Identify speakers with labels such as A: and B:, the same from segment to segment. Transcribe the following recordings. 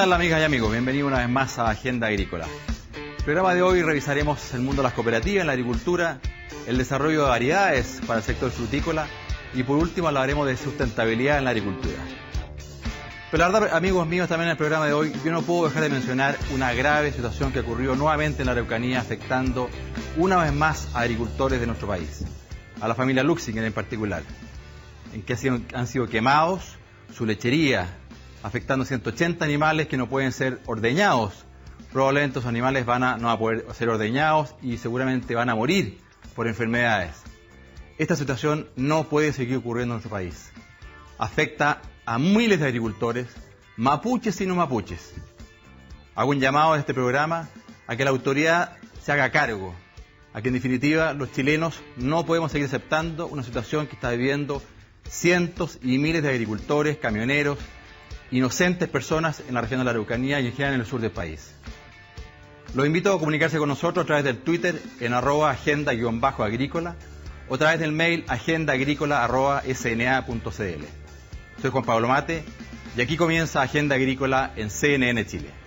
A: tal, amigas y amigos? Bienvenidos una vez más a Agenda Agrícola. En el programa de hoy revisaremos el mundo de las cooperativas en la agricultura, el desarrollo de variedades para el sector frutícola y por último hablaremos de sustentabilidad en la agricultura. Pero la verdad, amigos míos, también en el programa de hoy yo no puedo dejar de mencionar una grave situación que ocurrió nuevamente en la Araucanía, afectando una vez más a agricultores de nuestro país, a la familia Luxinger en particular, en que han sido quemados su lechería, afectando 180 animales que no pueden ser ordeñados. Probablemente esos animales no van a poder ser ordeñados y seguramente van a morir por enfermedades. Esta situación no puede seguir ocurriendo en nuestro país. Afecta a miles de agricultores, mapuches y no mapuches. Hago un llamado en este programa a que la autoridad se haga cargo, a que en definitiva los chilenos no podemos seguir aceptando una situación que está viviendo cientos y miles de agricultores, camioneros, inocentes personas en la región de la Araucanía y en general en el sur del país. Los invito a comunicarse con nosotros a través del Twitter en @agenda_agrícola o a través del mail agendaagrícola@sna.cl. Soy Juan Pablo Mate y aquí comienza Agenda Agrícola en CNN Chile.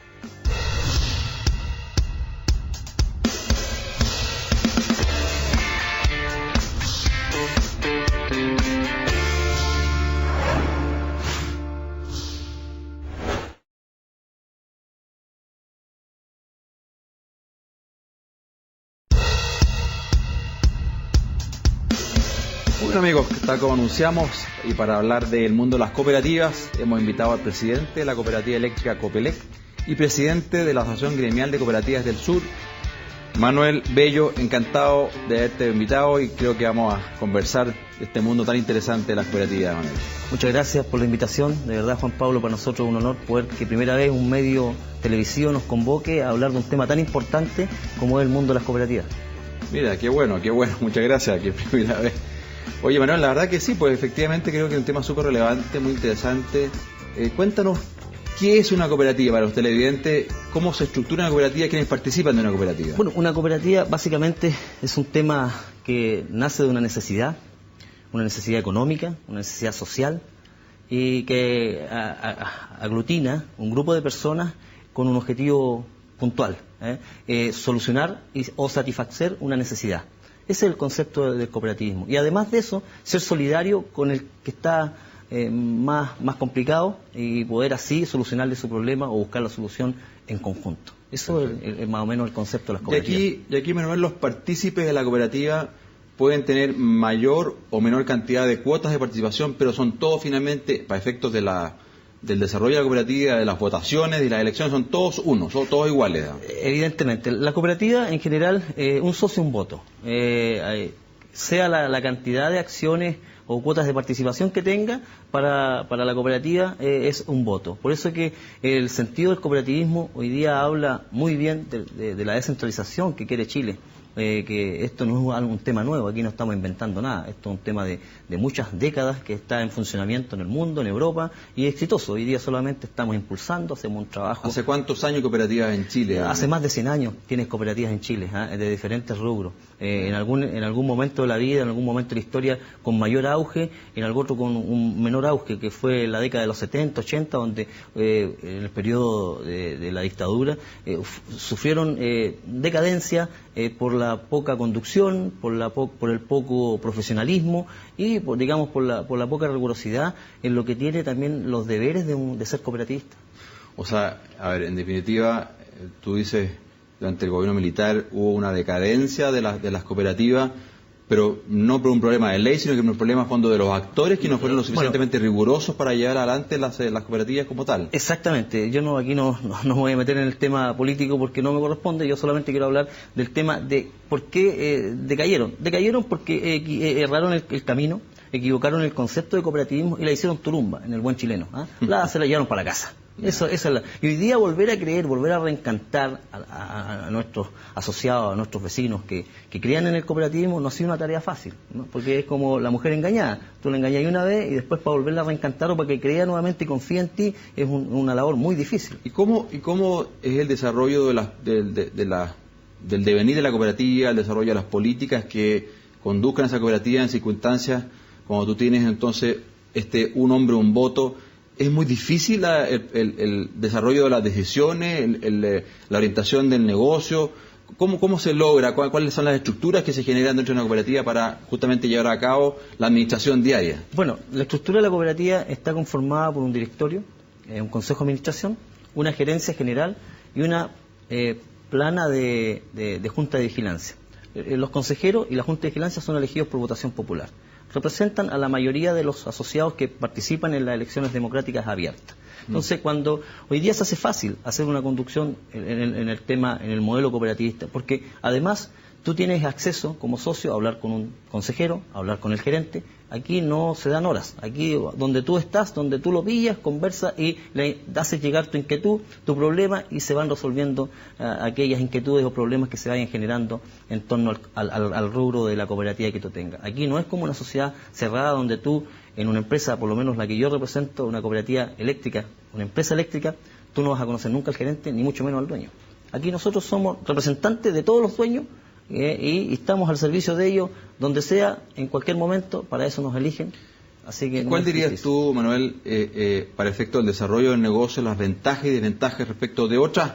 A: Bueno amigos, tal como anunciamos, y para hablar del mundo de las cooperativas, hemos invitado al presidente de la cooperativa eléctrica Copelec y presidente de la Asociación Gremial de Cooperativas del Sur, Manuel Bello. Encantado de haberte invitado y creo que vamos a conversar de este mundo tan interesante de las cooperativas, Manuel.
B: Muchas gracias por la invitación, de verdad Juan Pablo, para nosotros es un honor poder que primera vez un medio televisivo nos convoque a hablar de un tema tan importante como es el mundo de las cooperativas.
A: Mira, qué bueno, muchas gracias, que primera vez. Oye Manuel, la verdad que sí, pues efectivamente creo que es un tema súper relevante, muy interesante. Cuéntanos, ¿qué es una cooperativa para los televidentes? ¿Cómo se estructura una cooperativa? ¿Quiénes participan de una cooperativa?
B: Bueno, una cooperativa básicamente es un tema que nace de una necesidad económica, una necesidad social, y que aglutina un grupo de personas con un objetivo puntual, solucionar o satisfacer una necesidad. Ese es el concepto del cooperativismo. Y además de eso, ser solidario con el que está más complicado y poder así solucionarle su problema o buscar la solución en conjunto. Eso es más o menos el concepto de las cooperativas.
A: Y aquí, Manuel, los partícipes de la cooperativa pueden tener mayor o menor cantidad de cuotas de participación, pero son todos finalmente, para efectos del desarrollo de la cooperativa, de las votaciones, de las elecciones, son todos unos, son todos iguales, ¿no?
B: Evidentemente, la cooperativa en general, un socio, un voto. Sea la cantidad de acciones o cuotas de participación que tenga, para la cooperativa es un voto. Por eso que el sentido del cooperativismo hoy día habla muy bien de la descentralización que quiere Chile. Que esto no es un tema nuevo, aquí no estamos inventando nada, esto es un tema de muchas décadas que está en funcionamiento en el mundo, en Europa, y es exitoso. Hoy día solamente estamos impulsando, hacemos un trabajo.
A: ¿Hace cuántos años cooperativas en Chile?
B: Hace más de 100 años tienes cooperativas en Chile, de diferentes rubros, en algún momento de la vida, en algún momento de la historia con mayor auge, en algún otro con un menor auge, que fue la década de los 70, 80, donde en el periodo de la dictadura sufrieron decadencia por la poca conducción, por el poco profesionalismo y por la poca rigurosidad en lo que tiene también los deberes de ser cooperativista.
A: O sea, a ver, en definitiva, tú dices, durante el gobierno militar hubo una decadencia de las cooperativas, pero no por un problema de ley, sino que por un problema a fondo de los actores que no fueron lo suficientemente rigurosos para llevar adelante las cooperativas como tal.
B: Exactamente, yo aquí no me voy a meter en el tema político porque no me corresponde, yo solamente quiero hablar del tema de por qué decayeron. Decayeron porque erraron el camino, equivocaron el concepto de cooperativismo y la hicieron turumba, en el buen chileno, se la llevaron para la casa. Esa es y hoy día volver a creer, volver a reencantar a nuestros asociados, a nuestros vecinos que crean en el cooperativismo no ha sido una tarea fácil, ¿no? Porque es como la mujer engañada, tú la engañas una vez y después para volverla a reencantar o para que crea nuevamente y confíe en ti es una labor muy difícil.
A: ¿Y cómo es el desarrollo del devenir de la cooperativa, el desarrollo de las políticas que conduzcan a esa cooperativa en circunstancias cuando tú tienes entonces un hombre, un voto, ¿Es muy difícil el desarrollo de las decisiones, la orientación del negocio? ¿Cómo se logra? ¿Cuáles son las estructuras que se generan dentro de una cooperativa para justamente llevar a cabo la administración diaria?
B: Bueno, la estructura de la cooperativa está conformada por un directorio, un consejo de administración, una gerencia general y una plana de junta de vigilancia. Los consejeros y la junta de vigilancia son elegidos por votación popular. Representan a la mayoría de los asociados que participan en las elecciones democráticas abiertas. Entonces, cuando hoy día se hace fácil hacer una conducción en el modelo cooperativista, porque además tú tienes acceso como socio a hablar con un consejero, a hablar con el gerente. Aquí no se dan horas. Aquí donde tú estás, donde tú lo pillas, conversas y le haces llegar tu inquietud, tu problema, y se van resolviendo aquellas inquietudes o problemas que se vayan generando en torno al rubro de la cooperativa que tú tengas. Aquí no es como una sociedad cerrada donde tú, en una empresa, por lo menos la que yo represento, una cooperativa eléctrica, una empresa eléctrica, tú no vas a conocer nunca al gerente, ni mucho menos al dueño. Aquí nosotros somos representantes de todos los dueños, y estamos al servicio de ellos donde sea, en cualquier momento. Para eso nos eligen. Así que
A: ¿Cuál dirías tú, Manuel, para efecto del desarrollo del negocio, las ventajas y desventajas respecto de otras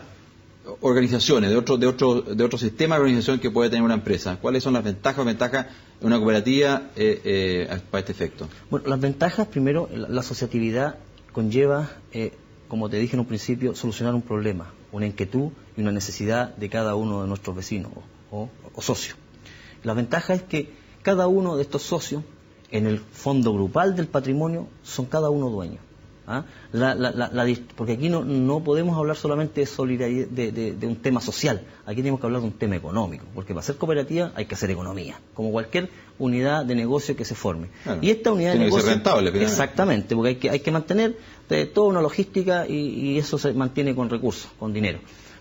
A: organizaciones, de otro sistema de organización que puede tener una empresa? ¿Cuáles son las ventajas de una cooperativa para este efecto?
B: Bueno, las ventajas, primero, la asociatividad conlleva, como te dije en un principio, solucionar un problema, una inquietud y una necesidad de cada uno de nuestros vecinos o socios. La ventaja es que cada uno de estos socios, en el fondo grupal del patrimonio, son cada uno dueños. ¿Ah? Porque aquí no podemos hablar solamente de solidaridad, de un tema social. Aquí tenemos que hablar de un tema económico, porque para ser cooperativa hay que hacer economía, como cualquier unidad de negocio que se forme.
A: Claro,
B: y esta unidad de negocio,
A: tiene que ser rentable,
B: exactamente, porque hay que mantener toda una logística, y eso se mantiene con recursos, con dinero.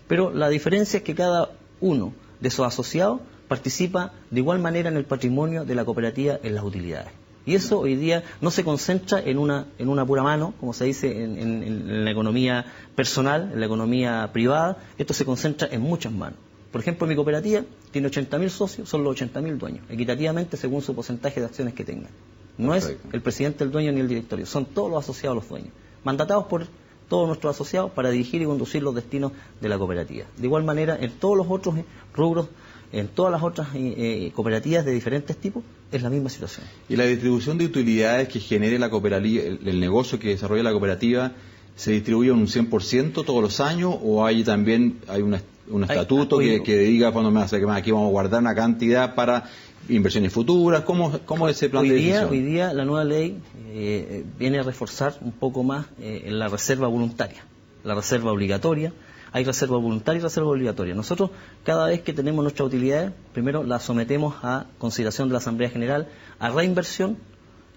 B: Pero la diferencia es que cada uno de esos asociados participa de igual manera en el patrimonio de la cooperativa, en las utilidades. Y eso hoy día no se concentra en una pura mano, como se dice en la economía personal, en la economía privada. Esto se concentra en muchas manos. Por ejemplo, mi cooperativa tiene 80.000 socios, son los 80.000 dueños, equitativamente según su porcentaje de acciones que tengan. No
A: Perfecto.
B: Es el presidente el dueño ni el directorio, son todos los asociados los dueños, mandatados por todos nuestros asociados para dirigir y conducir los destinos de la cooperativa. De igual manera, en todos los otros rubros, en todas las otras cooperativas de diferentes tipos, es la misma situación.
A: ¿Y la distribución de utilidades que genere la cooperativa, el negocio que desarrolla la cooperativa, se distribuye un 100% todos los años, o hay un estatuto que diga, cuando aquí vamos a guardar una cantidad para inversiones futuras? ¿Cómo es ese plan de decisión?
B: Hoy día la nueva ley viene a reforzar un poco más la reserva voluntaria, la reserva obligatoria. Hay reserva voluntaria y reserva obligatoria. Nosotros, cada vez que tenemos nuestras utilidades, primero las sometemos a consideración de la Asamblea General, a reinversión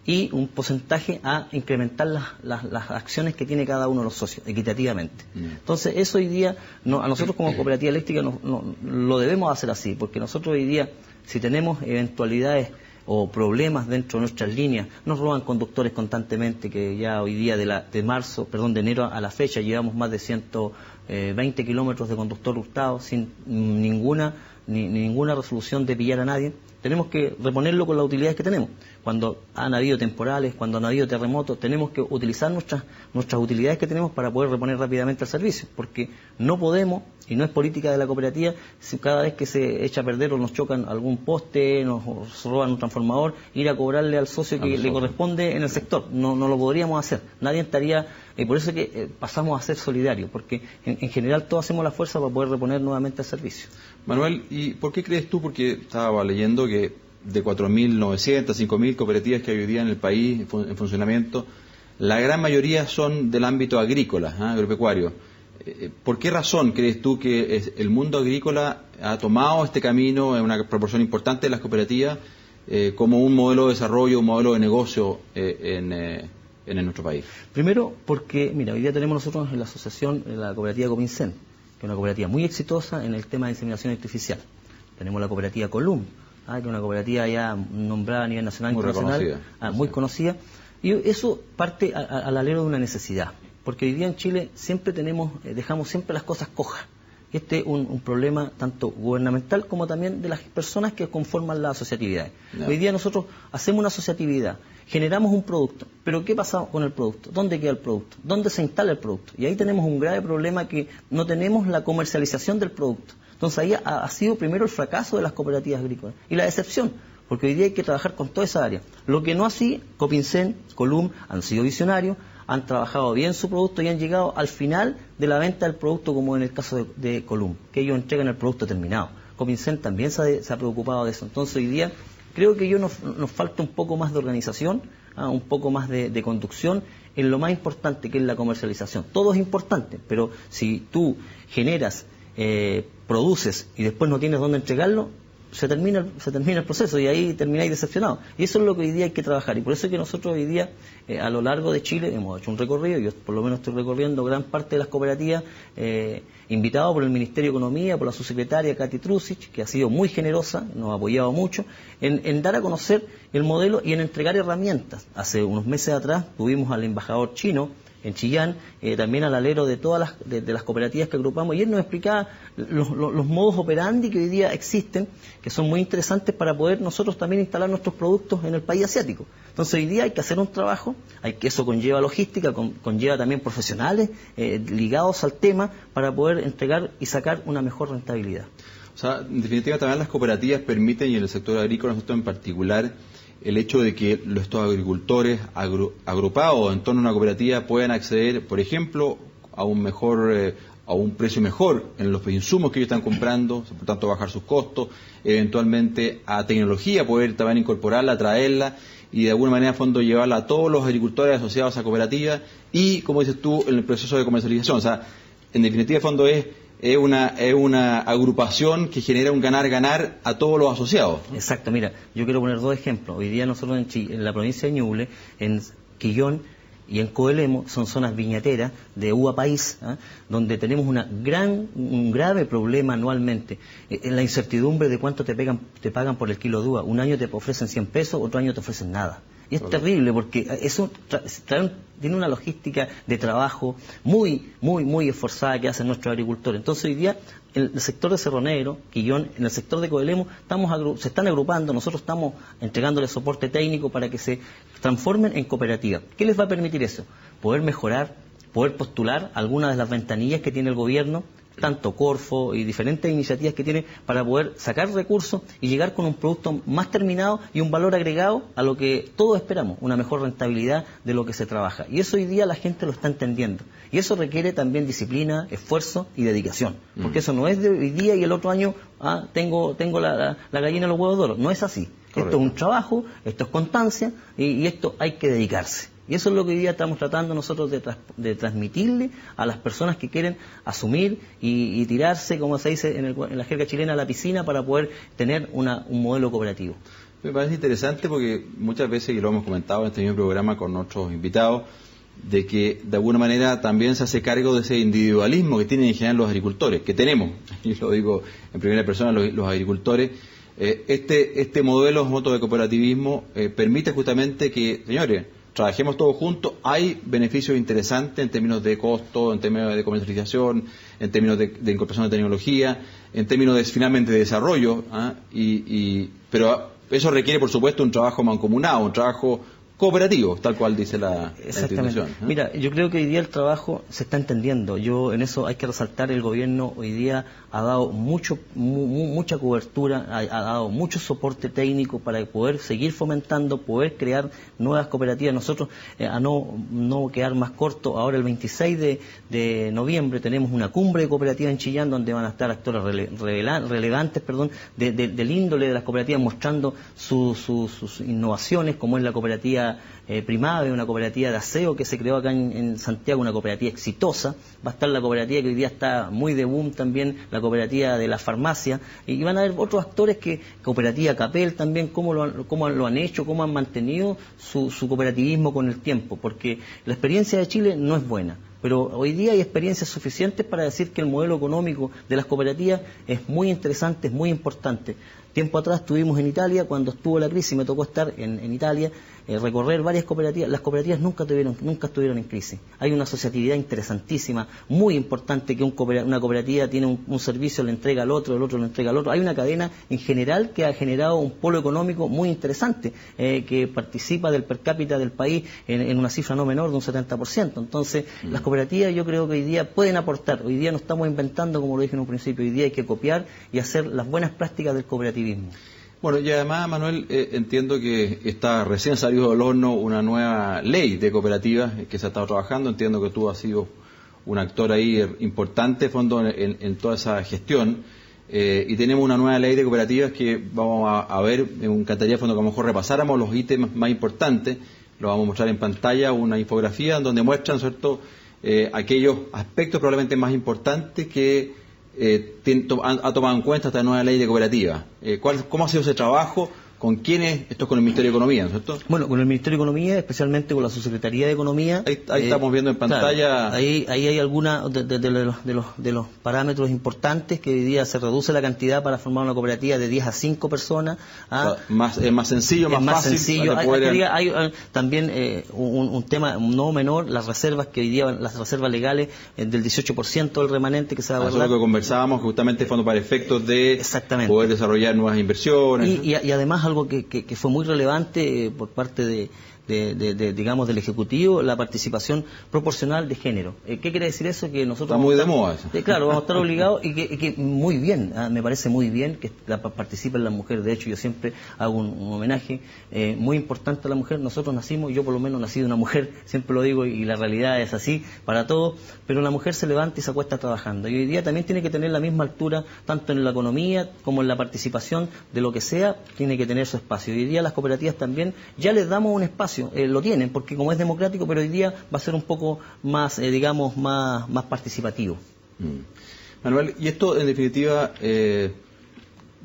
B: y un porcentaje a incrementar las acciones que tiene cada uno de los socios, equitativamente. Entonces, eso hoy día, a nosotros como cooperativa eléctrica lo debemos hacer así, porque nosotros hoy día, si tenemos eventualidades o problemas dentro de nuestras líneas, nos roban conductores constantemente, que ya hoy día de enero a la fecha llevamos más de 120 kilómetros de conductor hurtado sin ninguna resolución de pillar a nadie. Tenemos que reponerlo con las utilidades que tenemos. Cuando han habido temporales, cuando han habido terremotos, tenemos que utilizar nuestras utilidades que tenemos para poder reponer rápidamente el servicio, porque no podemos, y no es política de la cooperativa, si cada vez que se echa a perder o nos chocan algún poste, nos roban un transformador, ir a cobrarle al socio que le corresponde en el sector. No lo podríamos hacer. Nadie estaría... por eso es que pasamos a ser solidarios, porque en general todos hacemos la fuerza para poder reponer nuevamente el servicio.
A: Manuel, ¿y por qué crees tú? Porque estaba leyendo que de 4.900, 5.000 cooperativas que hay hoy día en el país en funcionamiento, la gran mayoría son del ámbito agrícola, agropecuario. ¿Por qué razón crees tú que el mundo agrícola ha tomado este camino en una proporción importante de las cooperativas como un modelo de desarrollo, un modelo de negocio en nuestro país?
B: Primero, porque, mira, hoy día tenemos nosotros en la asociación la cooperativa Comincen, que es una cooperativa muy exitosa en el tema de inseminación artificial. Tenemos la cooperativa Colum, que es una cooperativa ya nombrada a nivel nacional e internacional, muy conocida. Y eso parte al alero de una necesidad, porque hoy día en Chile siempre dejamos siempre las cosas cojas. Este es un problema tanto gubernamental como también de las personas que conforman las asociatividades.
A: No.
B: Hoy día nosotros hacemos una asociatividad, generamos un producto, pero ¿qué pasa con el producto? ¿Dónde queda el producto? ¿Dónde se instala el producto? Y ahí tenemos un grave problema, que no tenemos la comercialización del producto. Entonces ahí ha sido primero el fracaso de las cooperativas agrícolas y la decepción, porque hoy día hay que trabajar con toda esa área. Lo que no así, Copincén, Colum han sido visionarios, han trabajado bien su producto y han llegado al final de la venta del producto, como en el caso de Colum, que ellos entregan el producto terminado. Copincén también se ha preocupado de eso. Entonces hoy día creo que nos falta un poco más de organización, un poco más de conducción en lo más importante, que es la comercialización. Todo es importante, pero si tú generas, produces y después no tienes dónde entregarlo, se termina el proceso y ahí termináis decepcionados. Y eso es lo que hoy día hay que trabajar. Y por eso es que nosotros hoy día, a lo largo de Chile, hemos hecho un recorrido. Yo por lo menos estoy recorriendo gran parte de las cooperativas, invitado por el Ministerio de Economía, por la subsecretaria Katy Trusic, que ha sido muy generosa, nos ha apoyado mucho, en dar a conocer el modelo y en entregar herramientas. Hace unos meses atrás tuvimos al embajador chino en Chillán, también al alero de todas las cooperativas que agrupamos, y él nos explicaba los modos operandi que hoy día existen, que son muy interesantes para poder nosotros también instalar nuestros productos en el país asiático. Entonces hoy día hay que hacer un trabajo, eso conlleva logística, conlleva también profesionales ligados al tema, para poder entregar y sacar una mejor rentabilidad.
A: O sea, en definitiva también las cooperativas permiten, y en el sector agrícola nosotros en particular, el hecho de que estos agricultores agrupados en torno a una cooperativa puedan acceder, por ejemplo, a un precio mejor en los insumos que ellos están comprando, por tanto bajar sus costos, eventualmente a tecnología, poder también incorporarla, traerla y de alguna manera a fondo llevarla a todos los agricultores asociados a cooperativas y, como dices tú, en el proceso de comercialización. O sea, en definitiva, el fondo es una agrupación que genera un ganar-ganar a todos los asociados, ¿no?
B: Exacto, mira, yo quiero poner dos ejemplos. Hoy día nosotros en la provincia de Ñuble, en Quillón y en Coelemo, son zonas viñateras de uva país, donde tenemos un grave problema anualmente, en la incertidumbre de cuánto te pagan por el kilo de uva. Un año te ofrecen 100 pesos, otro año te ofrecen nada. Y es terrible, porque eso tiene una logística de trabajo muy esforzada que hacen nuestros agricultores. Entonces hoy día el sector de Cerro Negro, Quillón, en el sector de Coelemo, se están agrupando, nosotros estamos entregándoles soporte técnico para que se transformen en cooperativas. ¿Qué les va a permitir eso? Poder mejorar, poder postular algunas de las ventanillas que tiene el gobierno, tanto Corfo y diferentes iniciativas que tiene, para poder sacar recursos y llegar con un producto más terminado y un valor agregado a lo que todos esperamos, una mejor rentabilidad de lo que se trabaja. Y eso hoy día la gente lo está entendiendo. Y eso requiere también disciplina, esfuerzo y dedicación. Porque eso no es de hoy día y el otro año tengo la gallina de los huevos de oro. No es así. Correcto. Esto es un trabajo, esto es constancia y esto hay que dedicarse. Y eso es lo que hoy día estamos tratando nosotros de transmitirle a las personas que quieren asumir y tirarse, como se dice en la jerga chilena, a la piscina para poder tener un modelo cooperativo.
A: Me parece interesante porque muchas veces, y lo hemos comentado en este mismo programa con nuestros invitados, de que de alguna manera también se hace cargo de ese individualismo que tienen en general los agricultores, que tenemos, y lo digo en primera persona, los agricultores. Este modelo de cooperativismo permite justamente que, señores, trabajemos todos juntos. Hay beneficios interesantes en términos de costo, en términos de comercialización, en términos de incorporación de tecnología, en términos finalmente de desarrollo, pero eso requiere, por supuesto, un trabajo mancomunado, un trabajo cooperativo, tal cual dice la institución.
B: Mira, yo creo que hoy día el trabajo se está entendiendo. En eso hay que resaltar, el gobierno hoy día ha dado mucha cobertura, ha dado mucho soporte técnico para poder seguir fomentando, poder crear nuevas cooperativas. Nosotros, a no quedar más corto, ahora el 26 de noviembre tenemos una cumbre de cooperativas en Chillán, donde van a estar actores relevantes del índole de las cooperativas, mostrando sus innovaciones, como es la cooperativa Primave, una cooperativa de aseo que se creó acá en Santiago, una cooperativa exitosa. Va a estar la cooperativa que hoy día está muy de boom también, la cooperativa de la farmacia, y van a haber otros actores cooperativa Capel también, cómo lo han hecho, cómo han mantenido su cooperativismo con el tiempo, porque la experiencia de Chile no es buena. Pero hoy día hay experiencias suficientes para decir que el modelo económico de las cooperativas es muy interesante, es muy importante. Tiempo atrás estuvimos en Italia, cuando estuvo la crisis me tocó estar en Italia, recorrer varias cooperativas. Las cooperativas nunca estuvieron en crisis. Hay una asociatividad interesantísima, muy importante, que una cooperativa tiene un servicio, le entrega al otro, el otro le entrega al otro. Hay una cadena en general que ha generado un polo económico muy interesante, que participa del per cápita del país en una cifra no menor de un 70%. Entonces, las cooperativas yo creo que hoy día pueden aportar. Hoy día no estamos inventando, como lo dije en un principio, hoy día hay que copiar y hacer las buenas prácticas del cooperativismo.
A: Bueno, y además, Manuel, entiendo que está recién salido del horno una nueva ley de cooperativas que se ha estado trabajando. Entiendo que tú has sido un actor ahí importante, fondo, en toda esa gestión. Y tenemos una nueva ley de cooperativas que vamos a ver. Me encantaría, fondo, que a lo mejor repasáramos los ítems más importantes. Lo vamos a mostrar en pantalla, una infografía donde muestran, ¿cierto?, aquellos aspectos probablemente más importantes que ha tomado en cuenta esta nueva ley de cooperativas. ¿Cómo ha sido ese trabajo? ¿Con quiénes? Esto es con el Ministerio de Economía, ¿no es cierto?
B: Bueno, con el Ministerio de Economía, especialmente con la Subsecretaría de Economía.
A: Ahí estamos viendo en pantalla.
B: Claro, ahí hay algunos de los parámetros importantes, que hoy día se reduce la cantidad para formar una cooperativa de 10 a 5 personas.
A: Es más sencillo, más fácil.
B: Sencillo. Hay también un tema no menor, las reservas que hoy día, las reservas legales del 18% del remanente que se va a guardar.
A: Eso es lo que conversábamos, justamente fondo para efectos de poder desarrollar nuevas inversiones.
B: Y además algo que fue muy relevante por parte digamos, del Ejecutivo, la participación proporcional de género. ¿Qué quiere decir eso? Que nosotros...
A: Está muy de moda eso.
B: Claro, vamos a estar obligados y que muy bien, me parece muy bien que participen las mujeres. De hecho, yo siempre hago un homenaje muy importante a la mujer. Nosotros nacimos, yo por lo menos nací de una mujer, siempre lo digo, y la realidad es así para todos, pero la mujer se levanta y se acuesta trabajando. Y hoy día también tiene que tener la misma altura, tanto en la economía como en la participación de lo que sea, tiene que tener su espacio. Y hoy día las cooperativas también ya les damos un espacio. Lo tienen, porque como es democrático, pero hoy día va a ser un poco más, digamos, más participativo.
A: Manuel, y esto en definitiva,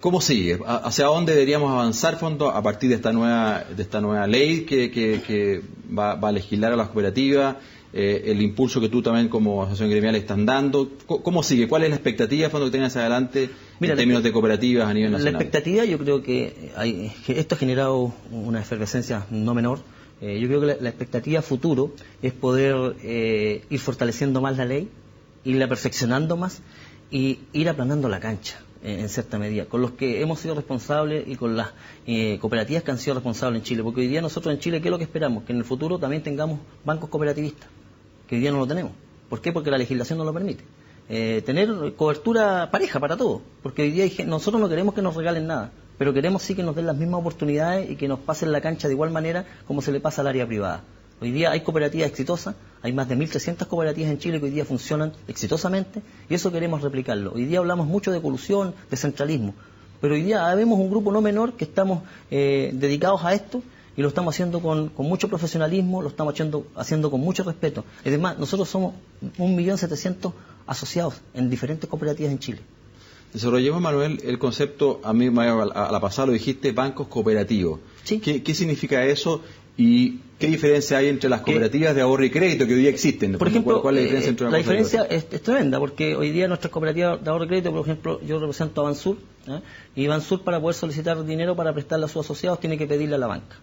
A: ¿cómo sigue? ¿Hacia dónde deberíamos avanzar, fondo, a partir de esta nueva ley que va a legislar a las cooperativas? El impulso que tú también como asociación gremial están dando. ¿Cómo sigue? ¿Cuál es la expectativa, fondo, que tengas hacia adelante en términos de cooperativas a nivel nacional?
B: La expectativa, yo creo que esto ha generado una efervescencia no menor. Yo creo que la expectativa futuro es poder ir fortaleciendo más la ley, irla perfeccionando más y ir aplanando la cancha en cierta medida, con los que hemos sido responsables y con las cooperativas que han sido responsables en Chile, porque hoy día nosotros en Chile, ¿qué es lo que esperamos? Que en el futuro también tengamos bancos cooperativistas, que hoy día no lo tenemos. ¿Por qué? Porque la legislación no lo permite. Tener cobertura pareja para todos, porque hoy día nosotros no queremos que nos regalen nada, pero queremos sí que nos den las mismas oportunidades y que nos pasen la cancha de igual manera como se le pasa al área privada. Hoy día hay cooperativas exitosas, hay más de 1.300 cooperativas en Chile que hoy día funcionan exitosamente y eso queremos replicarlo. Hoy día hablamos mucho de colusión, de centralismo, pero hoy día vemos un grupo no menor que estamos dedicados a esto y lo estamos haciendo con mucho profesionalismo, lo estamos haciendo con mucho respeto. Además, nosotros somos 1.700.000 asociados en diferentes cooperativas en Chile.
A: Desarrollemos, Manuel, el concepto, a mí a la pasada lo dijiste, bancos cooperativos.
B: ¿Sí?
A: ¿Qué significa eso y qué diferencia hay entre las cooperativas de ahorro y crédito que hoy día existen?
B: Por ejemplo,
A: ¿cuál es la diferencia entre
B: la diferencia es tremenda, porque hoy día nuestras cooperativas de ahorro y crédito, por ejemplo, yo represento a Bansur, y Bansur, para poder solicitar dinero para prestarle a sus asociados, tiene que pedirle a la banca.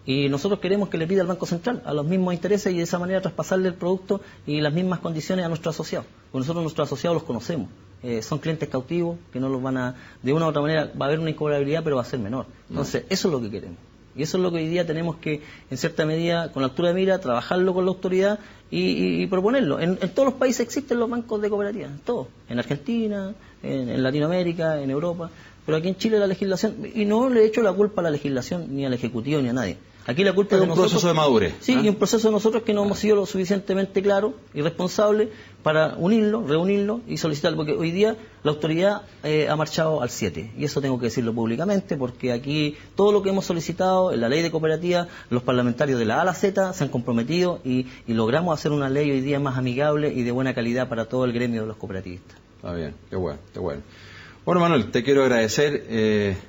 B: Y nosotros queremos que le pida al Banco Central a los mismos intereses y de esa manera traspasarle el producto y las mismas condiciones a nuestros asociados. Porque nosotros nuestros asociados los conocemos. Son clientes cautivos que no los van a... De una u otra manera va a haber una incobrabilidad, pero va a ser menor. Entonces, eso es lo que queremos. Y eso es lo que hoy día tenemos que, en cierta medida, con la altura de mira, trabajarlo con la autoridad y proponerlo. En todos los países existen los bancos de cooperativas, todos. En Argentina, en Latinoamérica, en Europa. Pero aquí en Chile la legislación... Y no le echo la culpa a la legislación, ni al Ejecutivo, ni a nadie. Aquí la culpa es de nosotros.
A: Un proceso de madurez.
B: Sí, y un proceso de nosotros que no hemos sido lo suficientemente claros y responsables para unirlo, reunirlo y solicitarlo. Porque hoy día la autoridad ha marchado al 7. Y eso tengo que decirlo públicamente, porque aquí todo lo que hemos solicitado en la ley de cooperativas, los parlamentarios de la A a la Z se han comprometido y logramos hacer una ley hoy día más amigable y de buena calidad para todo el gremio de los cooperativistas.
A: Está bien, qué bueno, qué bueno. Bueno, Manuel, te quiero agradecer.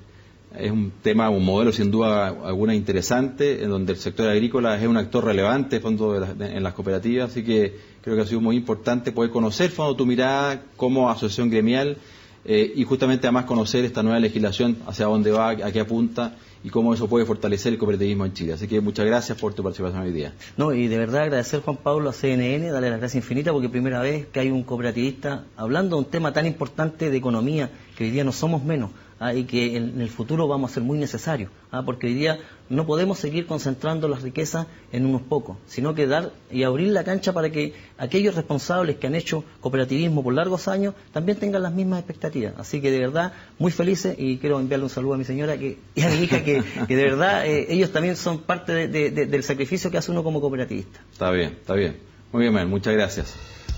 A: Es un tema, un modelo sin duda alguna interesante, en donde el sector agrícola es un actor relevante en las cooperativas, así que creo que ha sido muy importante poder conocer, fondo, tu mirada como asociación gremial y justamente además conocer esta nueva legislación, hacia dónde va, a qué apunta y cómo eso puede fortalecer el cooperativismo en Chile. Así que muchas gracias por tu participación hoy día.
B: No, y de verdad agradecer, Juan Pablo, a CNN, darle las gracias infinitas, porque primera vez que hay un cooperativista hablando de un tema tan importante de economía, que hoy día no somos menos, y que en el futuro vamos a ser muy necesarios, porque hoy día no podemos seguir concentrando las riquezas en unos pocos, sino que dar y abrir la cancha para que aquellos responsables que han hecho cooperativismo por largos años también tengan las mismas expectativas. Así que de verdad, muy felices, y quiero enviarle un saludo a mi señora y a mi hija, que de verdad ellos también son parte del sacrificio que hace uno como cooperativista.
A: Está bien, está bien. Muy bien, Manuel, muchas gracias.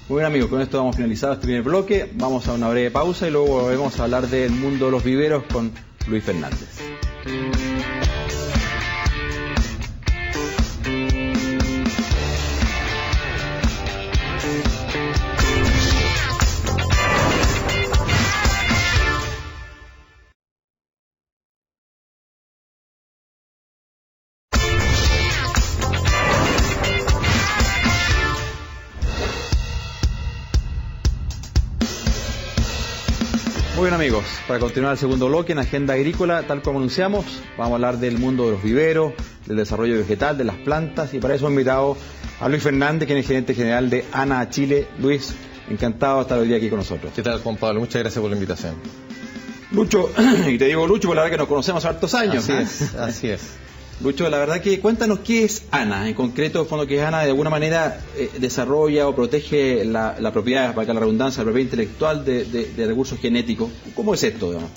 A: Muy bien, amigos, con esto vamos finalizado este primer bloque. Vamos a una breve pausa y luego volvemos a hablar del mundo de los viveros con Luis Fernández. Muy bien, amigos, para continuar el segundo bloque en Agenda Agrícola, tal como anunciamos, vamos a hablar del mundo de los viveros, del desarrollo vegetal, de las plantas, y para eso hemos invitado a Luis Fernández, quien es gerente general de ANA Chile. Luis, encantado de estar hoy día aquí con nosotros.
C: ¿Qué tal, Juan Pablo? Muchas gracias por la invitación.
A: Lucho, y te digo Lucho, porque la verdad que nos conocemos hace hartos años.
C: Así es.
A: Lucho, la verdad que cuéntanos qué es ANA, en concreto, el fondo que es ANA, de alguna manera desarrolla o protege la propiedad, para que la redundancia, la propiedad intelectual de recursos genéticos. ¿Cómo es esto, digamos?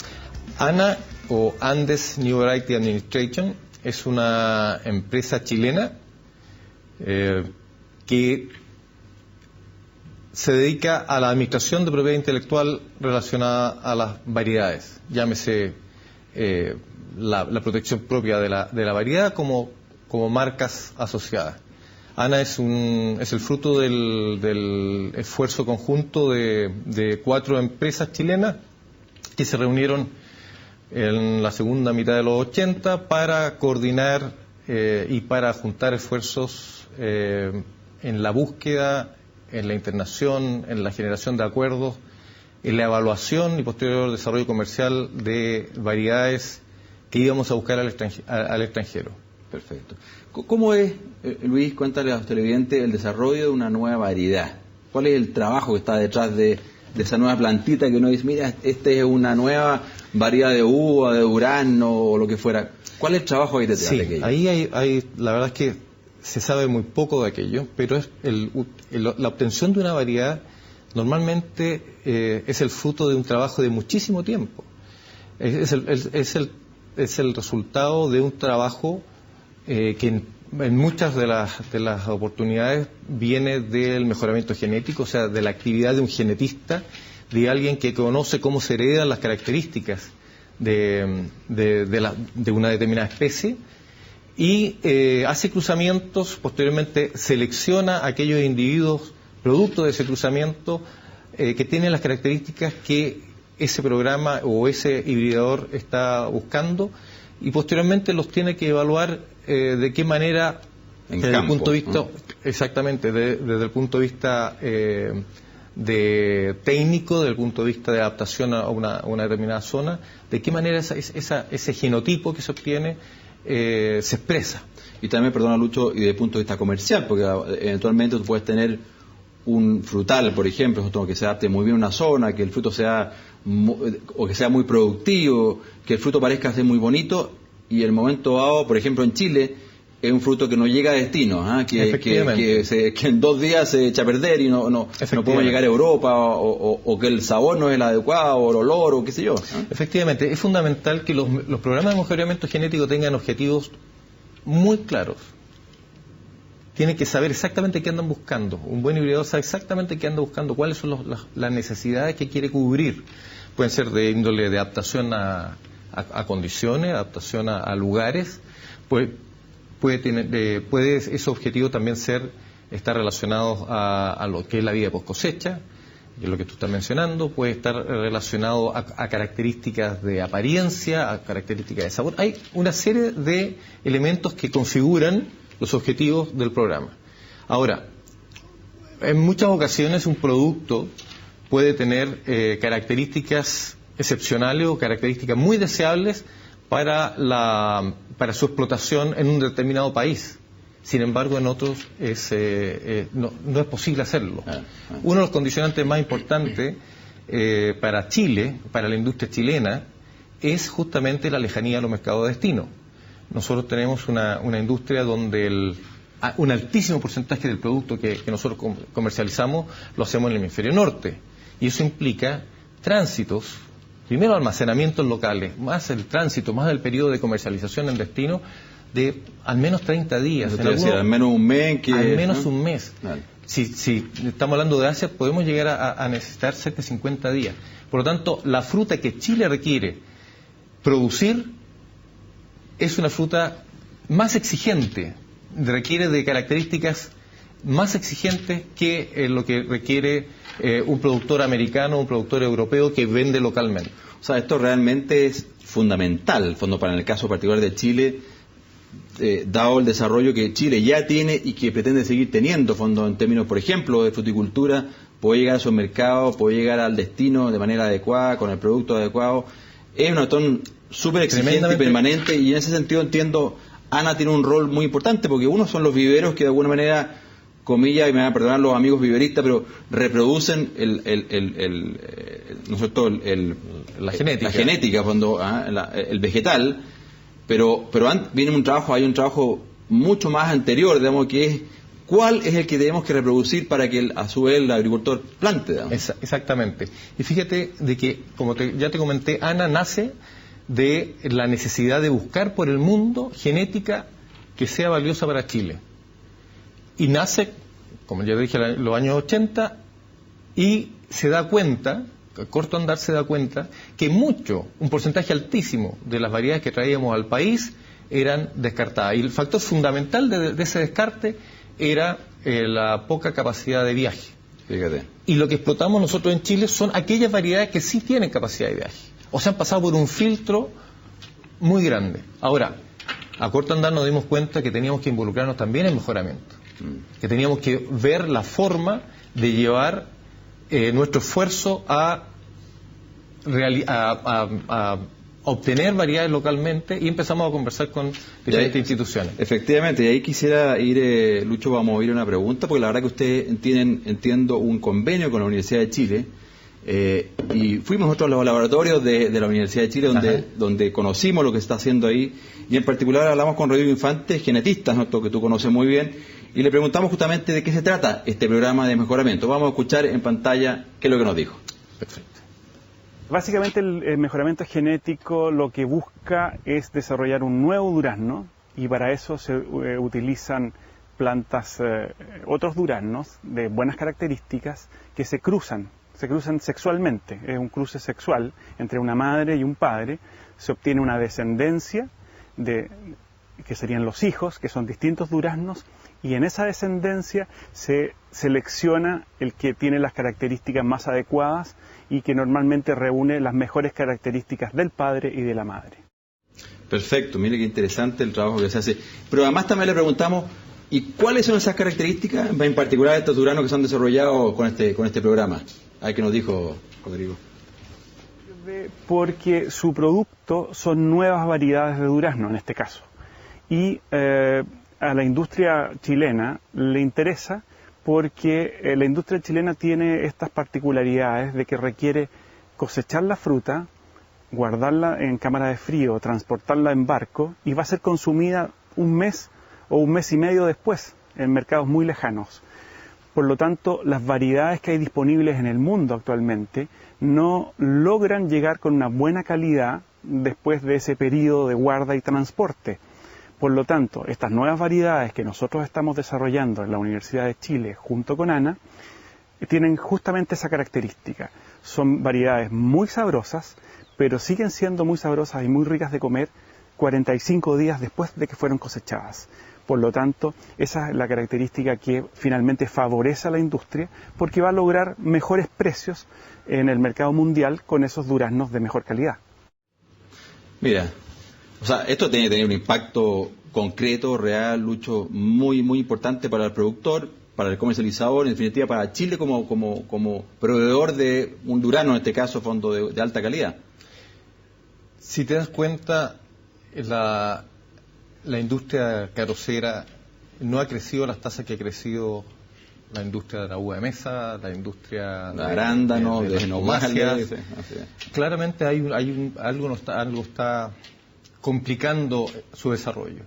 C: ANA, o Andes New Variety Administration, es una empresa chilena que se dedica a la administración de propiedad intelectual relacionada a las variedades, llámese la protección propia de la variedad como marcas asociadas. ANA es el fruto del esfuerzo conjunto de 4 empresas chilenas que se reunieron en la segunda mitad de los 80 para coordinar y para juntar esfuerzos en la búsqueda, en la internación, en la generación de acuerdos, en la evaluación y posterior desarrollo comercial de variedades que íbamos a buscar al extranjero.
A: Perfecto. ¿Cómo es, Luis, cuéntale a los televidentes, el desarrollo de una nueva variedad? ¿Cuál es el trabajo que está detrás de esa nueva plantita que uno dice, mira, esta es una nueva variedad de uva, de durazno o lo que fuera? ¿Cuál es el trabajo ahí detrás de aquello?
C: Ahí hay, la verdad es que se sabe muy poco de aquello, pero es la obtención de una variedad normalmente es el fruto de un trabajo de muchísimo tiempo. Es el resultado de un trabajo que en muchas de las oportunidades viene del mejoramiento genético, o sea, de la actividad de un genetista, de alguien que conoce cómo se heredan las características de una determinada especie y hace cruzamientos, posteriormente selecciona aquellos individuos producto de ese cruzamiento que tienen las características que ese programa o ese hibridador está buscando, y posteriormente los tiene que evaluar de qué manera, desde el punto de vista, exactamente, desde el punto de vista de técnico, desde el punto de vista de adaptación a una determinada zona, de qué manera ese genotipo que se obtiene se expresa.
A: Y también, perdona Lucho, y desde el punto de vista comercial, porque eventualmente tú puedes tener un frutal, por ejemplo, que se adapte muy bien a una zona, que el fruto sea o que sea muy productivo, que el fruto parezca ser muy bonito, y el momento dado, por ejemplo en Chile, es un fruto que no llega a destino, que en 2 días se echa a perder y no podemos llegar a Europa, o que el sabor no es el adecuado, o el olor, o qué sé yo.
C: Efectivamente, es fundamental que los programas de mejoramiento genético tengan objetivos muy claros. Tienen que saber exactamente qué andan buscando. Un buen hibridador sabe exactamente qué anda buscando, cuáles son las necesidades que quiere cubrir. Pueden ser de índole de adaptación a condiciones, adaptación a lugares. Puede ese objetivo también estar relacionado a lo que es la vida post cosecha, que es lo que tú estás mencionando. Puede estar relacionado a características de apariencia, a características de sabor. Hay una serie de elementos que configuran los objetivos del programa. Ahora, en muchas ocasiones un producto puede tener características excepcionales o características muy deseables para su explotación en un determinado país. Sin embargo, en otros no es posible hacerlo. Uno de los condicionantes más importantes para Chile, para la industria chilena, es justamente la lejanía a los mercados de destino. Nosotros tenemos una industria donde un altísimo porcentaje del producto que nosotros comercializamos lo hacemos en el hemisferio norte. Y eso implica tránsitos, primero almacenamientos locales, más el tránsito, más el periodo de comercialización en destino de al menos 30 días.
A: Al menos un mes.
C: Al menos un mes.
A: Vale.
C: Si estamos hablando de Asia, podemos llegar a necesitar cerca de 50 días. Por lo tanto, la fruta que Chile requiere producir es una fruta más exigente, requiere de características más exigentes que lo que requiere un productor americano, un productor europeo que vende localmente.
A: O sea, esto realmente es fundamental, fondo, para el caso particular de Chile, dado el desarrollo que Chile ya tiene y que pretende seguir teniendo, fondo, en términos, por ejemplo, de fruticultura, puede llegar a esos mercados, puede llegar al destino de manera adecuada, con el producto adecuado. Es una ton súper exigente y permanente, y en ese sentido entiendo, Ana tiene un rol muy importante, porque uno son los viveros que de alguna manera, comillas, y me van a perdonar los amigos viveristas, pero reproducen la genética, el vegetal, pero viene hay un trabajo mucho más anterior, digamos, que es cuál es el que tenemos que reproducir para que a su vez el agricultor plante, digamos.
C: Exactamente. Y fíjate de que, como ya te comenté, Ana nace de la necesidad de buscar por el mundo genética que sea valiosa para Chile. Y nace, como ya dije, en los años 80, y se da cuenta, a corto andar se da cuenta, que un porcentaje altísimo de las variedades que traíamos al país eran descartadas. Y el factor fundamental de ese descarte era la poca capacidad de viaje.
A: Fíjate.
C: Y lo que explotamos nosotros en Chile son aquellas variedades que sí tienen capacidad de viaje. O sea, han pasado por un filtro muy grande. Ahora, a corto andar nos dimos cuenta que teníamos que involucrarnos también en mejoramiento. Que teníamos que ver la forma de llevar nuestro esfuerzo a obtener variedades localmente, y empezamos a conversar con diferentes instituciones.
A: Efectivamente, y ahí quisiera ir, Lucho, vamos a ir a una pregunta, porque la verdad que ustedes entiendo, un convenio con la Universidad de Chile, y fuimos nosotros a los laboratorios de la Universidad de Chile, donde conocimos lo que se está haciendo ahí, y en particular hablamos con Rodrigo Infante, genetista, ¿no?, que tú conoces muy bien, y le preguntamos justamente de qué se trata este programa de mejoramiento. Vamos a escuchar en pantalla qué es lo que nos dijo.
C: Perfecto.
D: Básicamente el mejoramiento genético lo que busca es desarrollar un nuevo durazno, y para eso se utilizan plantas, otros duraznos de buenas características que se cruzan sexualmente. Es un cruce sexual entre una madre y un padre. Se obtiene una descendencia que serían los hijos, que son distintos duraznos, y en esa descendencia se selecciona el que tiene las características más adecuadas y que normalmente reúne las mejores características del padre y de la madre.
A: Perfecto, mire qué interesante el trabajo que se hace. Pero además también le preguntamos, ¿y cuáles son esas características, en particular estos duranos que se han desarrollado con este programa? A ver qué nos dijo Rodrigo.
D: Porque su producto son nuevas variedades de durazno en este caso. Y a la industria chilena le interesa porque la industria chilena tiene estas particularidades de que requiere cosechar la fruta, guardarla en cámara de frío, transportarla en barco, y va a ser consumida un mes o un mes y medio después en mercados muy lejanos. Por lo tanto, las variedades que hay disponibles en el mundo actualmente no logran llegar con una buena calidad después de ese periodo de guarda y transporte. Por lo tanto, estas nuevas variedades que nosotros estamos desarrollando en la Universidad de Chile junto con Ana, tienen justamente esa característica. Son variedades muy sabrosas, pero siguen siendo muy sabrosas y muy ricas de comer 45 días después de que fueron cosechadas. Por lo tanto, esa es la característica que finalmente favorece a la industria, porque va a lograr mejores precios en el mercado mundial con esos duraznos de mejor calidad.
A: Mira, o sea, esto tiene que tener un impacto concreto, real, Lucho, muy, muy importante para el productor, para el comercializador, en definitiva para Chile como proveedor de un durazno, en este caso, fondo de alta calidad?
C: Si te das cuenta, la industria carosera no ha crecido a las tasas que ha crecido la industria de la uva de mesa, la industria
A: de arándanos, de
C: nogales. Claramente algo está complicando su desarrollo.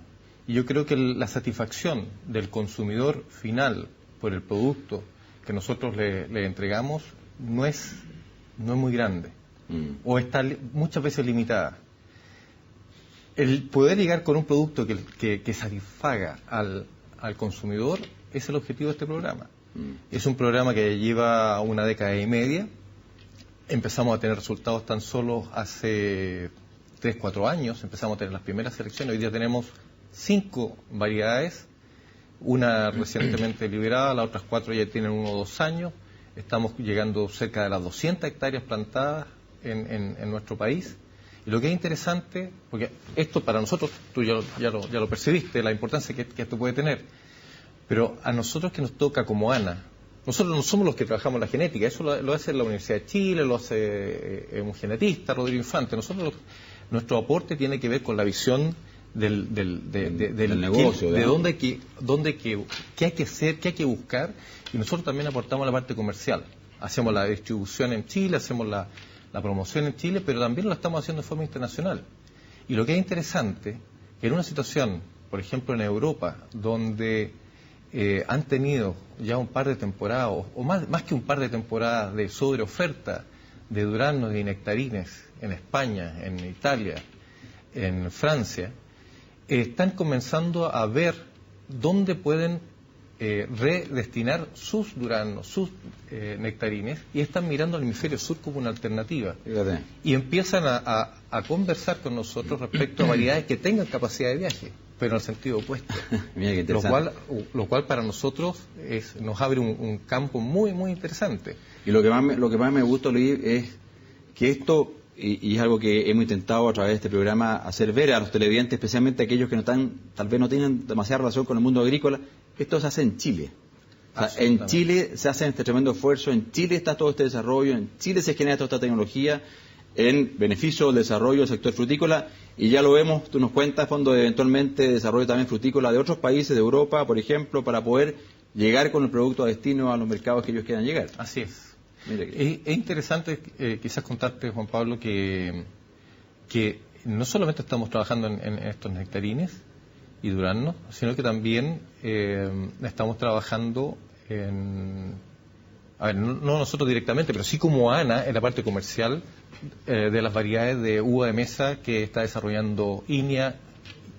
C: Y yo creo que la satisfacción del consumidor final por el producto que nosotros le entregamos no es muy grande, o está muchas veces limitada. El poder llegar con un producto que satisfaga al consumidor es el objetivo de este programa. Es un programa que lleva una década y media. Empezamos a tener resultados tan solo hace 3-4 años. Empezamos a tener las primeras selecciones. Hoy día tenemos 5 variedades, una recientemente liberada, las otras 4 ya tienen 1 o 2 años. Estamos llegando cerca de las 200 hectáreas plantadas en nuestro país. Y lo que es interesante, porque esto para nosotros, tú ya lo percibiste, la importancia que esto puede tener, pero a nosotros que nos toca como ANA, nosotros no somos los que trabajamos la genética, eso lo hace la Universidad de Chile, lo hace un genetista, Rodrigo Infante. Nuestro aporte tiene que ver con la visión del negocio, de qué hay que hacer, qué hay que buscar, y nosotros también aportamos la parte comercial. Hacemos la distribución en Chile, hacemos la promoción en Chile, pero también lo estamos haciendo de forma internacional. Y lo que es interesante, que en una situación, por ejemplo en Europa, donde han tenido ya un par de temporadas, o más que un par de temporadas de sobreoferta de duraznos y nectarines en España, en Italia, en Francia, están comenzando a ver dónde pueden redestinar sus duraznos, sus nectarines, y están mirando al hemisferio sur como una alternativa.
A: Fíjate.
C: Y empiezan a conversar con nosotros respecto a variedades que tengan capacidad de viaje, pero en el sentido opuesto.
A: Mira qué interesante.
C: Lo cual para nosotros nos abre un campo muy, muy interesante.
A: Y lo que más me gusta, Luis, es que esto, y es algo que hemos intentado a través de este programa hacer ver a los televidentes, especialmente aquellos que tal vez no tienen demasiada relación con el mundo agrícola, esto se hace en Chile. O sea, en Chile se hace este tremendo esfuerzo, en Chile está todo este desarrollo, en Chile se genera toda esta tecnología en beneficio del desarrollo del sector frutícola, y ya lo vemos, tú nos cuentas, fondo de eventualmente desarrollo también frutícola de otros países de Europa, por ejemplo, para poder llegar con el producto a destino a los mercados que ellos quieran llegar.
C: Así es.
A: Mira que...
C: Es interesante quizás contarte, Juan Pablo, que no solamente estamos trabajando en estos nectarines y duraznos, sino que también estamos trabajando no nosotros directamente, pero sí como ANA, en la parte comercial de las variedades de uva de mesa que está desarrollando INEA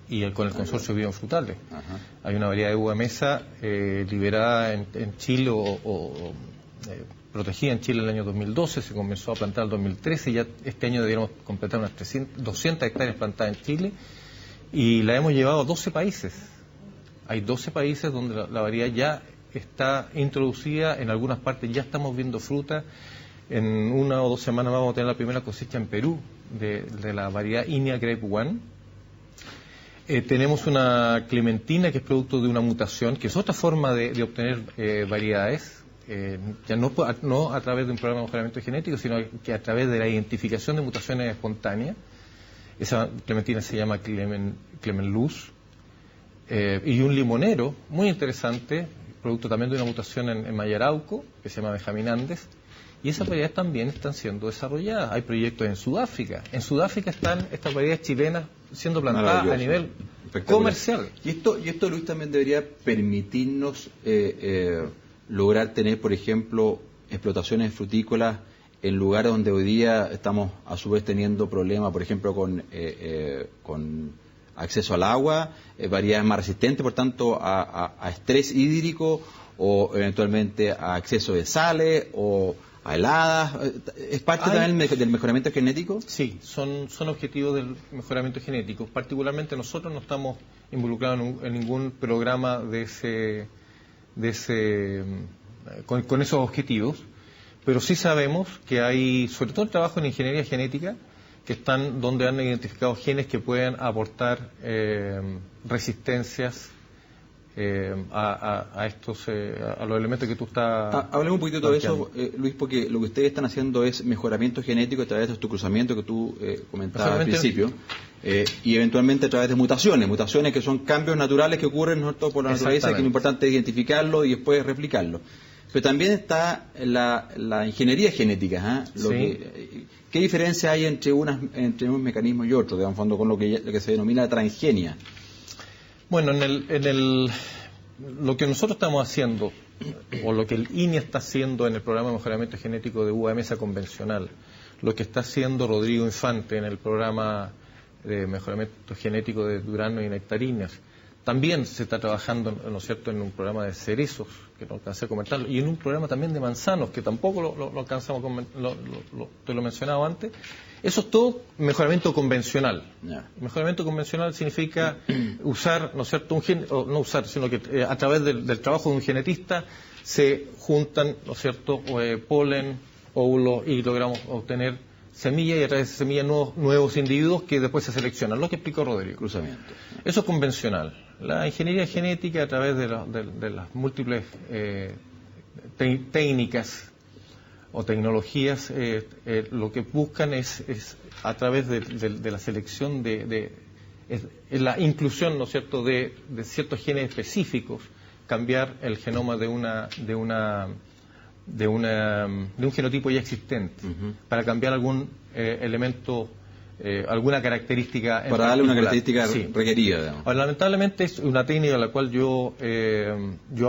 C: y con el consorcio Biofrutales. Hay una variedad de uva de mesa liberada en Chile protegida en Chile en el año 2012, se comenzó a plantar en el 2013, y ya este año deberíamos completar unas 200 hectáreas plantadas en Chile, y la hemos llevado a 12 países. Hay 12 países donde la variedad ya está introducida, en algunas partes ya estamos viendo fruta. En 1 o 2 semanas vamos a tener la primera cosecha en Perú de la variedad INEA Grape One. Tenemos una clementina que es producto de una mutación, que es otra forma de obtener variedades, ya no a través de un programa de mejoramiento genético, sino que a través de la identificación de mutaciones espontáneas. Esa clementina se llama Clemenluz. Y un limonero muy interesante, producto también de una mutación en Mayarauco, que se llama Benjamín Andes, y esas variedades también están siendo desarrolladas. Hay proyectos en Sudáfrica. En Sudáfrica están estas variedades chilenas siendo plantadas a nivel comercial.
A: Y esto, Luis, también debería permitirnos lograr tener, por ejemplo, explotaciones frutícolas en lugares donde hoy día estamos a su vez teniendo problemas, por ejemplo, con acceso al agua, variedades más resistentes, por tanto, a estrés hídrico, o eventualmente a exceso de sales o a heladas. ¿Es parte también del mejoramiento genético?
C: Sí, son objetivos del mejoramiento genético. Particularmente nosotros no estamos involucrados en ningún programa con esos objetivos, pero sí sabemos que hay, sobre todo el trabajo en ingeniería genética, que están donde han identificado genes que pueden aportar resistencias a los elementos que tú estás...
A: Hablemos un poquito de eso, Luis, porque lo que ustedes están haciendo es mejoramiento genético a través de estos cruzamientos que tú comentabas al principio, y eventualmente a través de mutaciones que son cambios naturales que ocurren, ¿no?, por la naturaleza, que lo importante es identificarlo y después replicarlo. Pero también está la ingeniería genética, ¿qué diferencia hay entre un mecanismo y otro, de fondo, con lo que se denomina transgenia?
C: Bueno, lo que nosotros estamos haciendo, o lo que el INE está haciendo en el programa de mejoramiento genético de uva mesa convencional, lo que está haciendo Rodrigo Infante en el programa de mejoramiento genético de durazno y nectarinas, también se está trabajando, ¿no es cierto?, en un programa de cerezos, que no alcancé a comentarlo, y en un programa también de manzanos, que tampoco lo alcanzamos te lo he mencionado antes. Eso es todo mejoramiento convencional. Mejoramiento convencional significa usar, ¿no es cierto?, sino que a través del trabajo de un genetista se juntan, ¿no es cierto?, polen, óvulos, y logramos obtener semillas, y a través de semillas nuevos individuos que después se seleccionan, lo que explicó Rodrigo.
A: Cruzamiento.
C: Eso es convencional. La ingeniería genética, a través de las múltiples técnicas o tecnologías, lo que buscan es a través de la selección es la inclusión, ¿no es cierto?, de ciertos genes específicos, cambiar el genoma de un genotipo ya existente, para cambiar algún elemento, alguna característica
A: para darle una característica requerida, digamos.
C: Ahora, lamentablemente es una técnica a la cual yo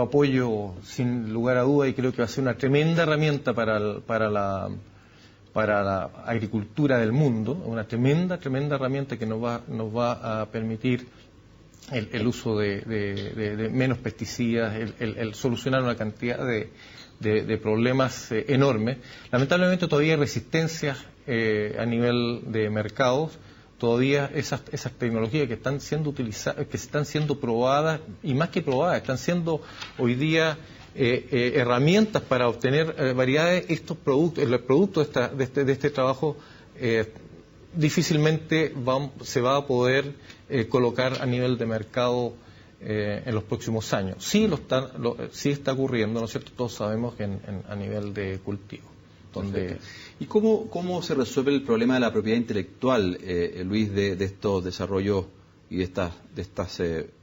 C: apoyo sin lugar a duda, y creo que va a ser una tremenda herramienta para la agricultura del mundo, una tremenda herramienta que nos va a permitir el uso de menos pesticidas, el solucionar una cantidad de problemas enormes. Lamentablemente todavía hay resistencias a nivel de mercados, todavía esas tecnologías que están siendo utilizadas, que están siendo probadas, y más que probadas, están siendo hoy día herramientas para obtener variedades. Estos productos, el producto de este trabajo, difícilmente se va a poder colocar a nivel de mercado en los próximos años. Sí está ocurriendo, ¿no es cierto? Todos sabemos que a nivel de cultivo.
A: ¿Y cómo se resuelve el problema de la propiedad intelectual, Luis, de estos desarrollos y de estas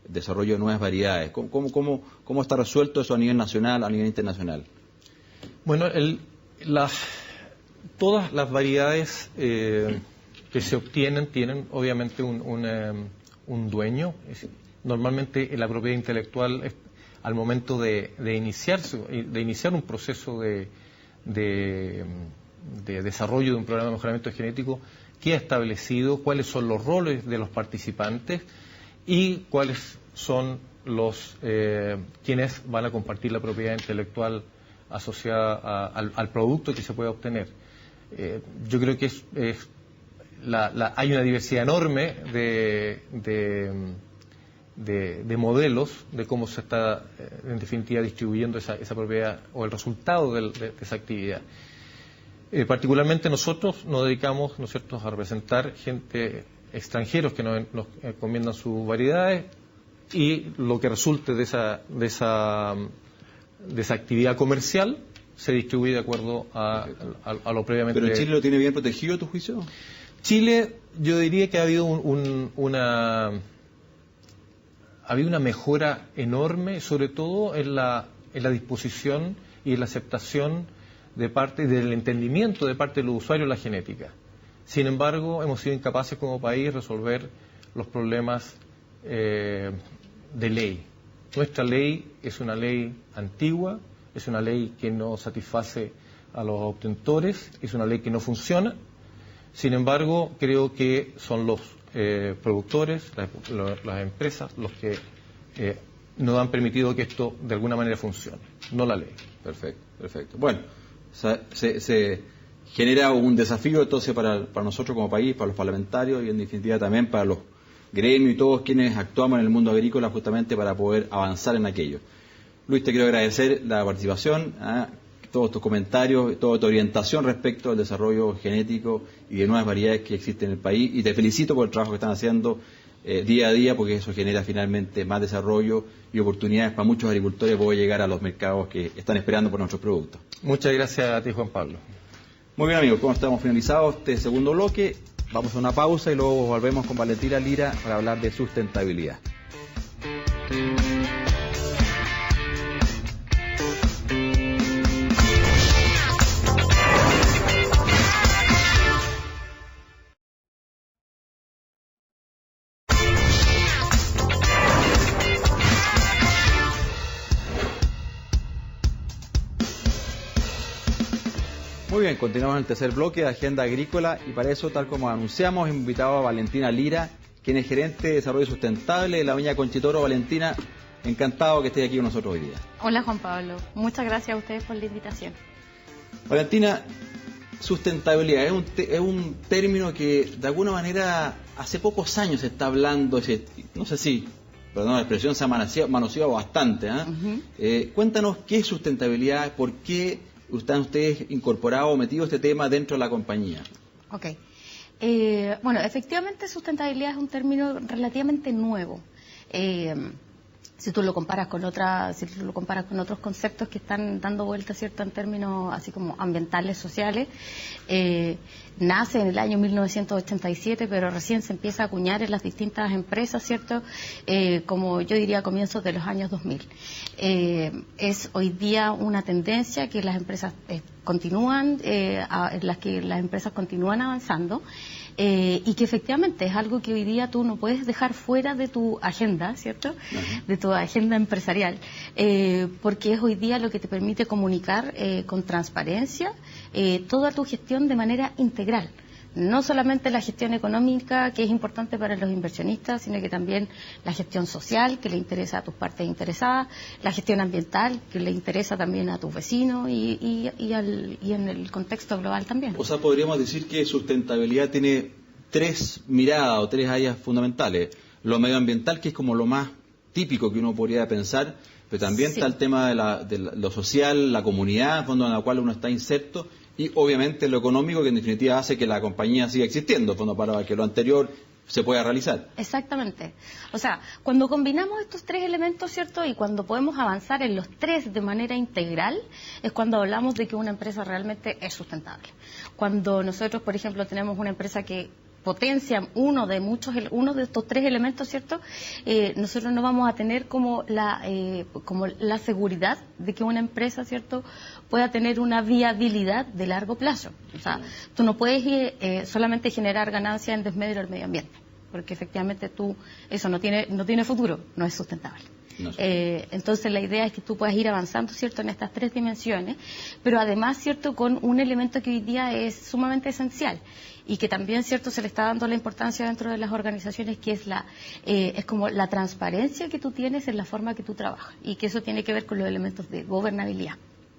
A: desarrollo de nuevas variedades? ¿Cómo está resuelto eso a nivel nacional, a nivel internacional?
C: Bueno, todas las variedades que se obtienen tienen obviamente un dueño. Normalmente la propiedad intelectual, al momento de iniciar un proceso de desarrollo de un programa de mejoramiento genético, queda establecido cuáles son los roles de los participantes y cuáles son quienes van a compartir la propiedad intelectual asociada al producto que se puede obtener. Yo creo que hay una diversidad enorme de modelos de cómo se está en definitiva distribuyendo esa propiedad o el resultado de esa actividad. Particularmente nosotros nos dedicamos, ¿no es cierto?, a representar extranjeros que nos encomiendan sus variedades, y lo que resulte de esa actividad comercial se distribuye de acuerdo a lo previamente.
A: ¿Pero Chile lo tiene bien protegido, a tu juicio?
C: Chile, yo diría que ha habido una mejora enorme, sobre todo en la disposición y en la aceptación del entendimiento de parte de los usuarios de la genética. Sin embargo, hemos sido incapaces como país de resolver los problemas de ley. Nuestra ley es una ley antigua, es una ley que no satisface a los obtentores, es una ley que no funciona. Sin embargo, creo que son los productores, las empresas, los que nos han permitido que esto de alguna manera funcione, no la ley.
A: Perfecto. Bueno, se genera un desafío entonces para nosotros como país, para los parlamentarios y en definitiva también para los gremios y todos quienes actuamos en el mundo agrícola, justamente para poder avanzar en aquello. Luis, te quiero agradecer la participación, todos tus comentarios, toda tu orientación respecto al desarrollo genético y de nuevas variedades que existen en el país, y te felicito por el trabajo que están haciendo día a día, porque eso genera finalmente más desarrollo y oportunidades para muchos agricultores poder llegar a los mercados que están esperando por nuestros productos.
C: Muchas gracias a ti, Juan Pablo.
A: Muy bien, amigos, como estamos finalizados este segundo bloque, vamos a una pausa y luego volvemos con Valentina Lira para hablar de sustentabilidad. Muy bien, continuamos en el tercer bloque de Agenda Agrícola y para eso, tal como anunciamos, hemos invitado a Valentina Lira, quien es gerente de Desarrollo Sustentable de la Viña Conchitoro. Valentina, encantado que esté aquí con nosotros hoy día.
E: Hola Juan Pablo, muchas gracias a ustedes por la invitación.
A: Valentina, sustentabilidad es un término que de alguna manera hace pocos años se está hablando, no sé si, perdón la expresión, se ha manoseado bastante. Cuéntanos qué es sustentabilidad, por qué están ustedes incorporados o metidos este tema dentro de la compañía.
E: Ok. Bueno, efectivamente sustentabilidad es un término relativamente nuevo. Si tú lo comparas con otros conceptos que están dando vuelta, ¿cierto?, en términos así como ambientales, sociales, nace en el año 1987, pero recién se empieza a acuñar en las distintas empresas, ¿cierto?, como yo diría a comienzos de los años 2000. Es hoy día una tendencia que las empresas continúan, en las que las empresas continúan avanzando. Y que efectivamente es algo que hoy día tú no puedes dejar fuera de tu agenda, ¿cierto? Uh-huh. De tu agenda empresarial, porque es hoy día lo que te permite comunicar con transparencia toda tu gestión de manera integral. No solamente la gestión económica, que es importante para los inversionistas, sino que también la gestión social, que le interesa a tus partes interesadas, la gestión ambiental, que le interesa también a tus vecinos y en el contexto global también.
A: O sea, podríamos decir que sustentabilidad tiene tres miradas o tres áreas fundamentales. Lo medioambiental, que es como lo más típico que uno podría pensar, pero también está el tema de lo social, la comunidad, fondo en la cual uno está inserto, y obviamente lo económico, que en definitiva hace que la compañía siga existiendo, fondo para que lo anterior se pueda realizar.
E: Exactamente. O sea, cuando combinamos estos tres elementos, ¿cierto?, y cuando podemos avanzar en los tres de manera integral, es cuando hablamos de que una empresa realmente es sustentable. Cuando nosotros, por ejemplo, tenemos una empresa que potencia uno de estos tres elementos, ¿cierto?, nosotros no vamos a tener como la seguridad de que una empresa, ¿cierto?, pueda tener una viabilidad de largo plazo. O sea, tú no puedes solamente generar ganancias en desmedro del medio ambiente, porque efectivamente eso no tiene futuro, no es sustentable. No sé. Entonces la idea es que tú puedas ir avanzando, ¿cierto?, en estas tres dimensiones, pero además, ¿cierto?, con un elemento que hoy día es sumamente esencial y que también, ¿cierto?, se le está dando la importancia dentro de las organizaciones, que es como la transparencia que tú tienes en la forma que tú trabajas, y que eso tiene que ver con los elementos de gobernabilidad.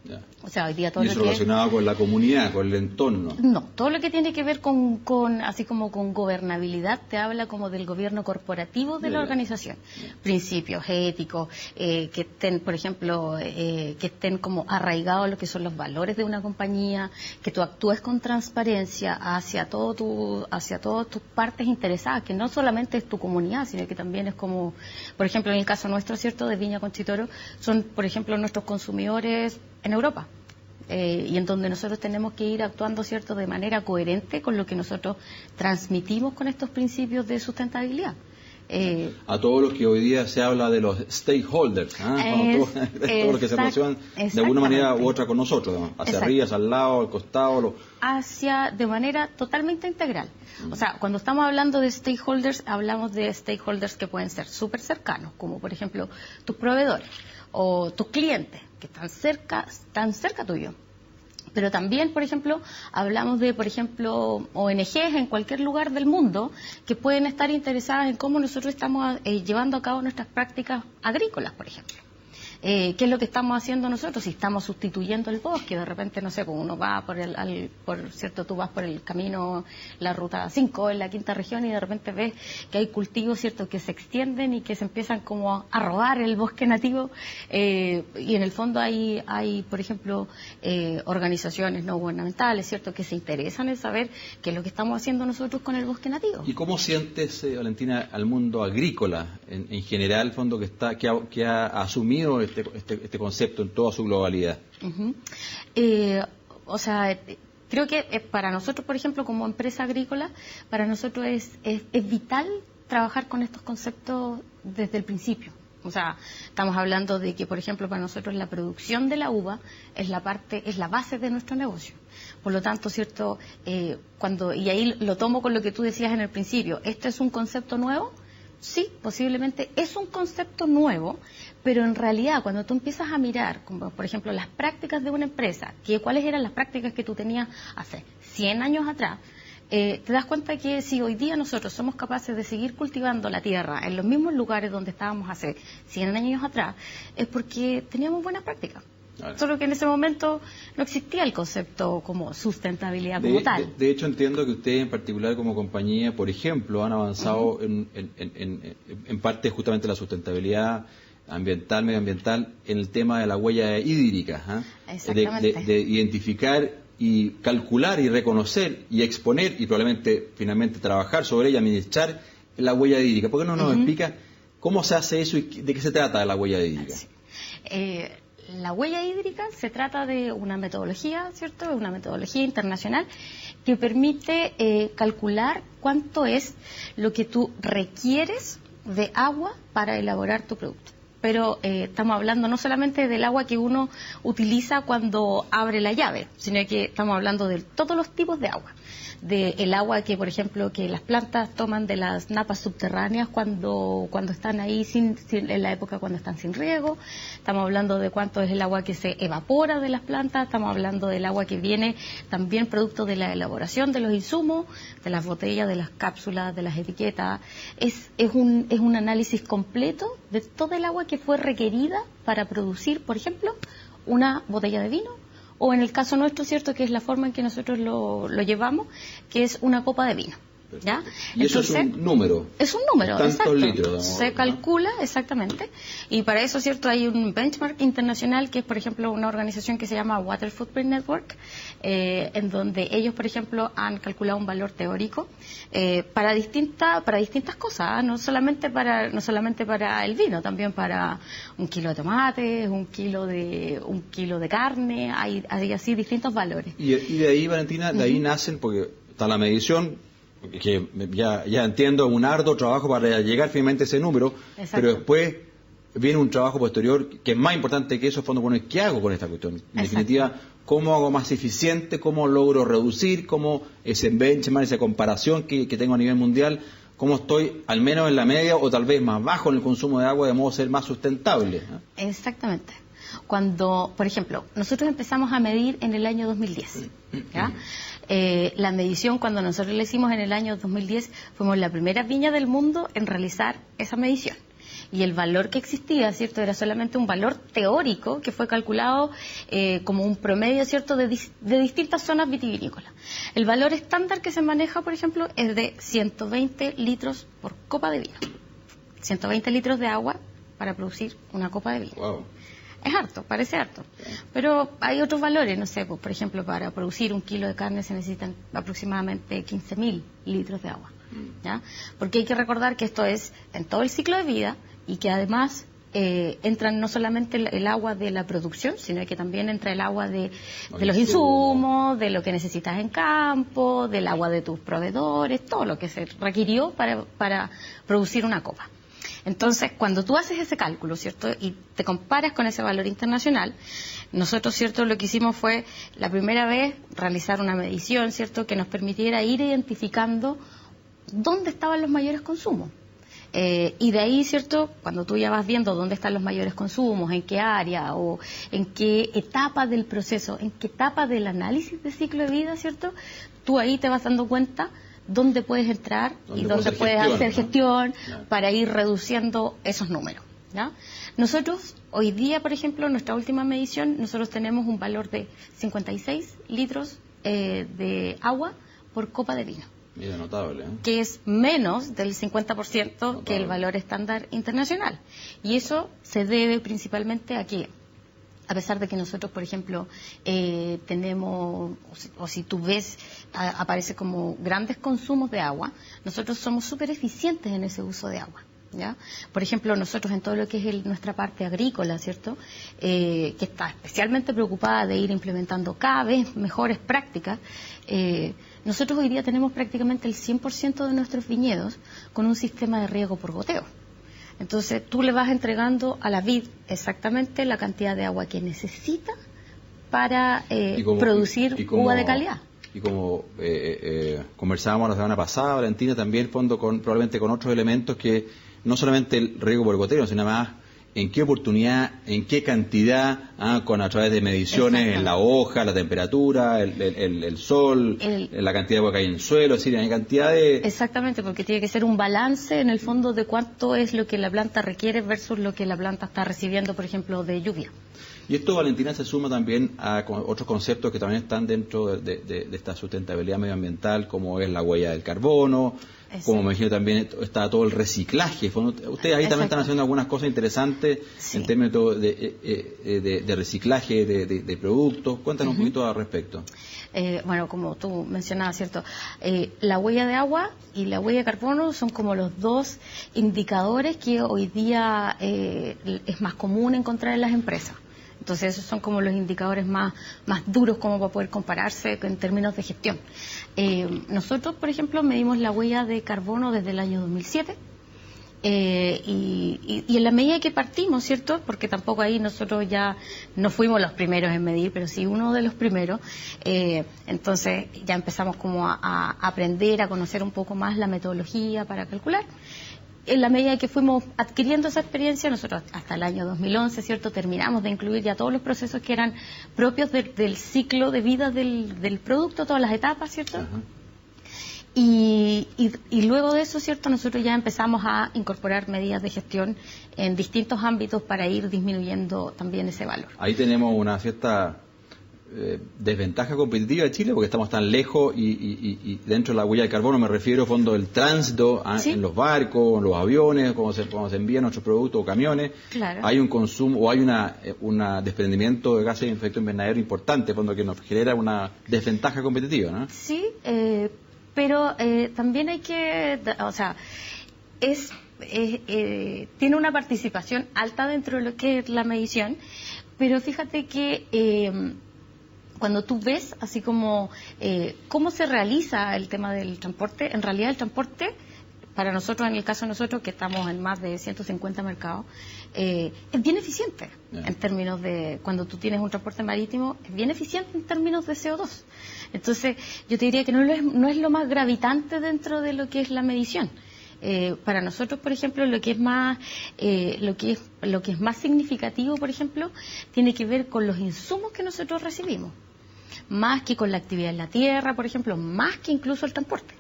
A: Ya.
E: O sea, hoy día todo
A: ¿Y eso relacionado con la comunidad, con el entorno?
E: No, todo lo que tiene que ver con así como con gobernabilidad te habla como del gobierno corporativo de la organización. Principios éticos, que estén, por ejemplo, que estén como arraigados lo que son los valores de una compañía, que tú actúes con transparencia hacia todas tus partes interesadas, que no solamente es tu comunidad, sino que también es como, por ejemplo, en el caso nuestro, ¿cierto?, de Viña Conchitoro, son, por ejemplo, nuestros consumidores en Europa, y en donde nosotros tenemos que ir actuando, ¿cierto?, de manera coherente con lo que nosotros transmitimos con estos principios de sustentabilidad.
A: A todos los que hoy día se habla de los stakeholders, todos los que se relacionan de alguna manera u otra con nosotros, ¿no? Hacia arriba, hacia el lado, al costado.
E: De manera totalmente integral. O sea, cuando estamos hablando de stakeholders, hablamos de stakeholders que pueden ser súper cercanos, como por ejemplo tus proveedores o tus clientes, que están cerca tuyo. Pero también, por ejemplo, hablamos de, por ejemplo, ONGs en cualquier lugar del mundo que pueden estar interesadas en cómo nosotros estamos llevando a cabo nuestras prácticas agrícolas, por ejemplo. ¿Qué es lo que estamos haciendo nosotros? Si estamos sustituyendo el bosque, de repente, no sé, pues uno va cierto, tú vas por el camino, la ruta 5 en la quinta región y de repente ves que hay cultivos, cierto, que se extienden y que se empiezan como a robar el bosque nativo, y en el fondo hay por ejemplo, organizaciones no gubernamentales, cierto, que se interesan en saber qué es lo que estamos haciendo nosotros con el bosque nativo.
A: ¿Y cómo sientes, Valentina, al mundo agrícola en general, el fondo que ha asumido este concepto en toda su globalidad?
E: O sea, creo que para nosotros, por ejemplo, como empresa agrícola, para nosotros es vital trabajar con estos conceptos desde el principio. O sea, estamos hablando de que, por ejemplo, para nosotros la producción de la uva es la base de nuestro negocio. Por lo tanto, cierto, y ahí lo tomo con lo que tú decías en el principio, ¿esto es un concepto nuevo? Sí, posiblemente es un concepto nuevo, pero en realidad cuando tú empiezas a mirar, como por ejemplo las prácticas de una empresa, cuáles eran las prácticas que tú tenías hace 100 años atrás, te das cuenta que si hoy día nosotros somos capaces de seguir cultivando la tierra en los mismos lugares donde estábamos hace 100 años atrás, es porque teníamos buenas prácticas. Solo que en ese momento no existía el concepto como sustentabilidad como tal.
A: De hecho, entiendo que ustedes en particular como compañía, por ejemplo, han avanzado en parte justamente la sustentabilidad ambiental, medioambiental, en el tema de la huella hídrica, de identificar y calcular y reconocer y exponer y probablemente finalmente trabajar sobre ella, administrar la huella hídrica. ¿Por qué no nos explica cómo se hace eso y de qué se trata la huella hídrica?
E: La huella hídrica se trata de una metodología, ¿cierto? Una metodología internacional que permite calcular cuánto es lo que tú requieres de agua para elaborar tu producto. Pero estamos hablando no solamente del agua que uno utiliza cuando abre la llave, sino que estamos hablando de todos los tipos de agua. Del agua que, por ejemplo, que las plantas toman de las napas subterráneas cuando están ahí en la época cuando están sin riego. Estamos hablando de cuánto es el agua que se evapora de las plantas. Estamos hablando del agua que viene también producto de la elaboración de los insumos, de las botellas, de las cápsulas, de las etiquetas. Es un análisis completo de toda el agua que fue requerida para producir, por ejemplo, una botella de vino, o en el caso nuestro, cierto, que es la forma en que nosotros lo llevamos, que es una copa de vino. ¿Ya?
A: Y entonces, eso es un número.
E: Es un número,
A: tantos litros.
E: Se calcula, exactamente. Y para eso, cierto, hay un benchmark internacional que es, por ejemplo, una organización que se llama Water Footprint Network, en donde ellos, por ejemplo, han calculado un valor teórico para distintas cosas, no solamente para el vino, también para un kilo de tomates, un kilo de carne, hay así distintos valores.
A: Y de ahí, Valentina, de ahí nacen, porque está la medición, que ya entiendo, un arduo trabajo para llegar finalmente a ese número. Exacto. Pero después viene un trabajo posterior que es más importante que eso, fondo, bueno, ¿qué hago con esta cuestión? En definitiva, ¿cómo hago más eficiente? ¿Cómo logro reducir? ¿Cómo ese benchmark, esa comparación que tengo a nivel mundial? ¿Cómo estoy al menos en la media o tal vez más bajo en el consumo de agua de modo a ser más sustentable?
E: Exactamente. Cuando, por ejemplo, nosotros empezamos a medir en el año 2010, ¿ya? La medición, cuando nosotros la hicimos en el año 2010, fuimos la primera viña del mundo en realizar esa medición. Y el valor que existía, ¿cierto?, era solamente un valor teórico que fue calculado como un promedio, ¿cierto?, de distintas zonas vitivinícolas. El valor estándar que se maneja, por ejemplo, es de 120 litros por copa de vino. 120 litros de agua para producir una copa de vino.
A: Wow.
E: Es harto, parece harto. Pero hay otros valores, no sé, pues, por ejemplo, para producir un kilo de carne se necesitan aproximadamente 15.000 litros de agua, ¿ya? Porque hay que recordar que esto es en todo el ciclo de vida y que además entran no solamente el agua de la producción, sino que también entra el agua de los insumos, de lo que necesitas en campo, del agua de tus proveedores, todo lo que se requirió para producir una copa. Entonces, cuando tú haces ese cálculo, ¿cierto?, y te comparas con ese valor internacional, nosotros, ¿cierto?, lo que hicimos fue la primera vez realizar una medición, ¿cierto?, que nos permitiera ir identificando dónde estaban los mayores consumos. Y de ahí, ¿cierto?, cuando tú ya vas viendo dónde están los mayores consumos, en qué área o en qué etapa del proceso, en qué etapa del análisis de ciclo de vida, ¿cierto?, tú ahí te vas dando cuenta dónde puedes entrar y dónde puedes hacer gestión para ir reduciendo esos números, ¿ya? Nosotros, hoy día, por ejemplo, en nuestra última medición, nosotros tenemos un valor de 56 litros de agua por copa de vino.
A: Mira, notable, ¿eh?
E: Que es menos del 50%
A: Notable.
E: que el valor estándar internacional. Y eso se debe principalmente a que, a pesar de que nosotros, por ejemplo, tenemos, o si tú ves, aparece como grandes consumos de agua, nosotros somos súper eficientes en ese uso de agua. ¿Ya? Por ejemplo, nosotros en todo lo que es nuestra parte agrícola, ¿cierto? Que está especialmente preocupada de ir implementando cada vez mejores prácticas, nosotros hoy día tenemos prácticamente el 100% de nuestros viñedos con un sistema de riego por goteo. Entonces tú le vas entregando a la vid exactamente la cantidad de agua que necesita para producir uva de calidad.
A: Y como conversábamos la semana pasada, Valentina, también fondo probablemente con otros elementos que no solamente el riego por goteo, sino más en qué oportunidad, en qué cantidad, a través de mediciones en la hoja, la temperatura, el sol, la cantidad de agua que hay en el suelo, es decir, hay cantidad de...
E: Exactamente, porque tiene que ser un balance en el fondo de cuánto es lo que la planta requiere versus lo que la planta está recibiendo, por ejemplo, de lluvia.
A: Y esto, Valentina, se suma también a otros conceptos que también están dentro de esta sustentabilidad medioambiental, como es la huella del carbono, como me imagino también está todo el reciclaje. Ustedes ahí también están haciendo algunas cosas interesantes en términos de reciclaje de productos. Cuéntanos un poquito al respecto.
E: Bueno, como tú mencionabas, ¿cierto? La huella de agua y la huella de carbono son como los dos indicadores que hoy día es más común encontrar en las empresas. Entonces esos son como los indicadores más duros como para poder compararse en términos de gestión. Nosotros, por ejemplo, medimos la huella de carbono desde el año 2007 y en la medida que partimos, ¿cierto? Porque tampoco ahí nosotros ya no fuimos los primeros en medir, pero sí uno de los primeros. Entonces ya empezamos como a aprender, a conocer un poco más la metodología para calcular. En la medida que fuimos adquiriendo esa experiencia, nosotros hasta el año 2011, ¿cierto?, terminamos de incluir ya todos los procesos que eran propios del ciclo de vida del producto, todas las etapas, ¿cierto?
A: Ajá.
E: Y luego de eso, ¿cierto?, nosotros ya empezamos a incorporar medidas de gestión en distintos ámbitos para ir disminuyendo también ese valor.
A: Ahí tenemos una cierta desventaja competitiva de Chile porque estamos tan lejos y dentro de la huella de carbono me refiero a fondo del tránsito en los barcos, en los aviones, cuando se envían nuestros productos o camiones.
E: Claro.
A: Hay un consumo o hay una desprendimiento de gases de efecto invernadero importante, fondo que nos genera una desventaja competitiva, ¿no?
E: Sí, pero también hay que, o sea, tiene una participación alta dentro de lo que es la medición, pero fíjate que cuando tú ves así como cómo se realiza el tema del transporte, en realidad el transporte, para nosotros, en el caso de nosotros, que estamos en más de 150 mercados, es bien eficiente en términos de, cuando tú tienes un transporte marítimo, es bien eficiente en términos de CO2. Entonces, yo te diría que no es lo más gravitante dentro de lo que es la medición. Para nosotros, por ejemplo, lo que es más significativo, por ejemplo, tiene que ver con los insumos que nosotros recibimos, más que con la actividad en la tierra, por ejemplo, más que incluso el transporte.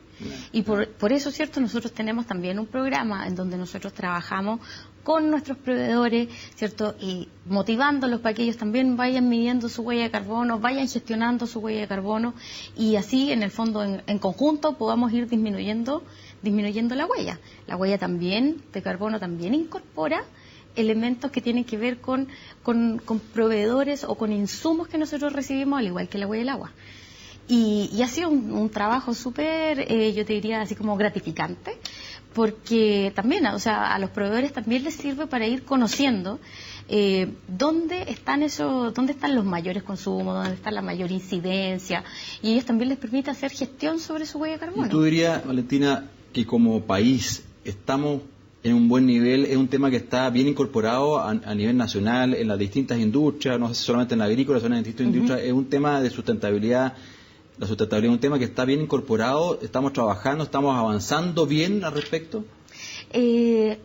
E: Y por eso, ¿cierto?, nosotros tenemos también un programa en donde nosotros trabajamos con nuestros proveedores, ¿cierto?, y motivándolos para que ellos también vayan midiendo su huella de carbono, vayan gestionando su huella de carbono, y así, en el fondo, en conjunto, podamos ir disminuyendo la huella. La huella también de carbono también incorpora elementos que tienen que ver con proveedores o con insumos que nosotros recibimos, al igual que la huella del agua. Y ha sido un trabajo súper, yo te diría, así como gratificante, porque también, o sea, a los proveedores también les sirve para ir conociendo dónde están los mayores consumos, dónde está la mayor incidencia, y ellos también les permite hacer gestión sobre su huella de carbono.
A: ¿Y tú dirías, Valentina, que como país estamos en un buen nivel? Es un tema que está bien incorporado a nivel nacional, en las distintas industrias, no sé si solamente en la agrícola, sino en distintas industrias. Es un tema de sustentabilidad. La sustentabilidad es un tema que está bien incorporado, estamos trabajando, estamos avanzando bien al respecto.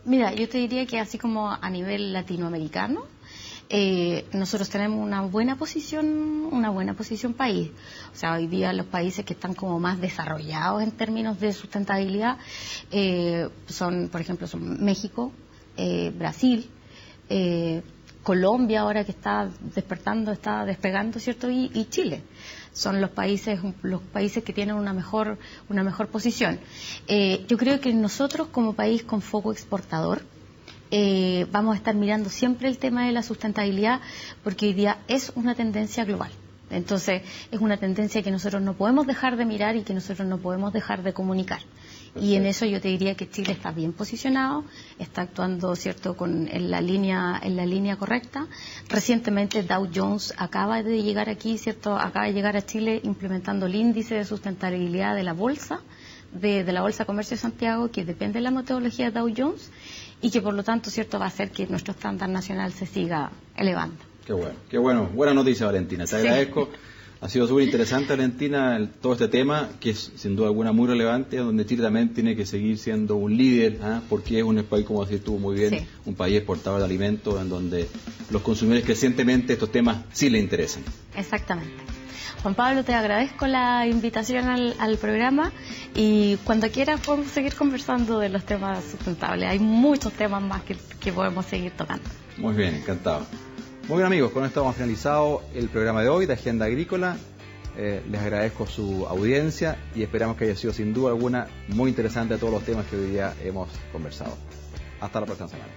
E: Mira, yo te diría que así como a nivel latinoamericano, nosotros tenemos una buena posición país. O sea, hoy día los países que están como más desarrollados en términos de sustentabilidad son, por ejemplo, son México, Brasil, Colombia ahora que está despertando, está despegando, ¿cierto? Y Chile. Son los países que tienen una mejor posición. Yo creo que nosotros como país con foco exportador vamos a estar mirando siempre el tema de la sustentabilidad, porque hoy día es una tendencia global. Entonces es una tendencia que nosotros no podemos dejar de mirar y que nosotros no podemos dejar de comunicar. Y en eso yo te diría que Chile está bien posicionado, está actuando, ¿cierto?, en la línea correcta. Recientemente Dow Jones acaba de llegar aquí, ¿cierto?, acaba de llegar a Chile implementando el índice de sustentabilidad de la bolsa, de la Bolsa de Comercio de Santiago, que depende de la metodología de Dow Jones y que por lo tanto, ¿cierto?, va a hacer que nuestro estándar nacional se siga elevando.
A: Qué bueno. Buena noticia, Valentina. Te agradezco. Ha sido súper interesante, Valentina, todo este tema, que es sin duda alguna muy relevante, donde Chile también tiene que seguir siendo un líder, porque es un país, como decís tú muy bien, un país exportador de alimentos, en donde los consumidores crecientemente estos temas sí les interesan.
E: Exactamente. Juan Pablo, te agradezco la invitación al programa y cuando quieras podemos seguir conversando de los temas sustentables. Hay muchos temas más que podemos seguir tocando.
A: Muy bien, encantado. Muy bien, amigos, con esto hemos finalizado el programa de hoy de Agenda Agrícola. Les agradezco su audiencia y esperamos que haya sido sin duda alguna muy interesante todos los temas que hoy día hemos conversado. Hasta la próxima semana.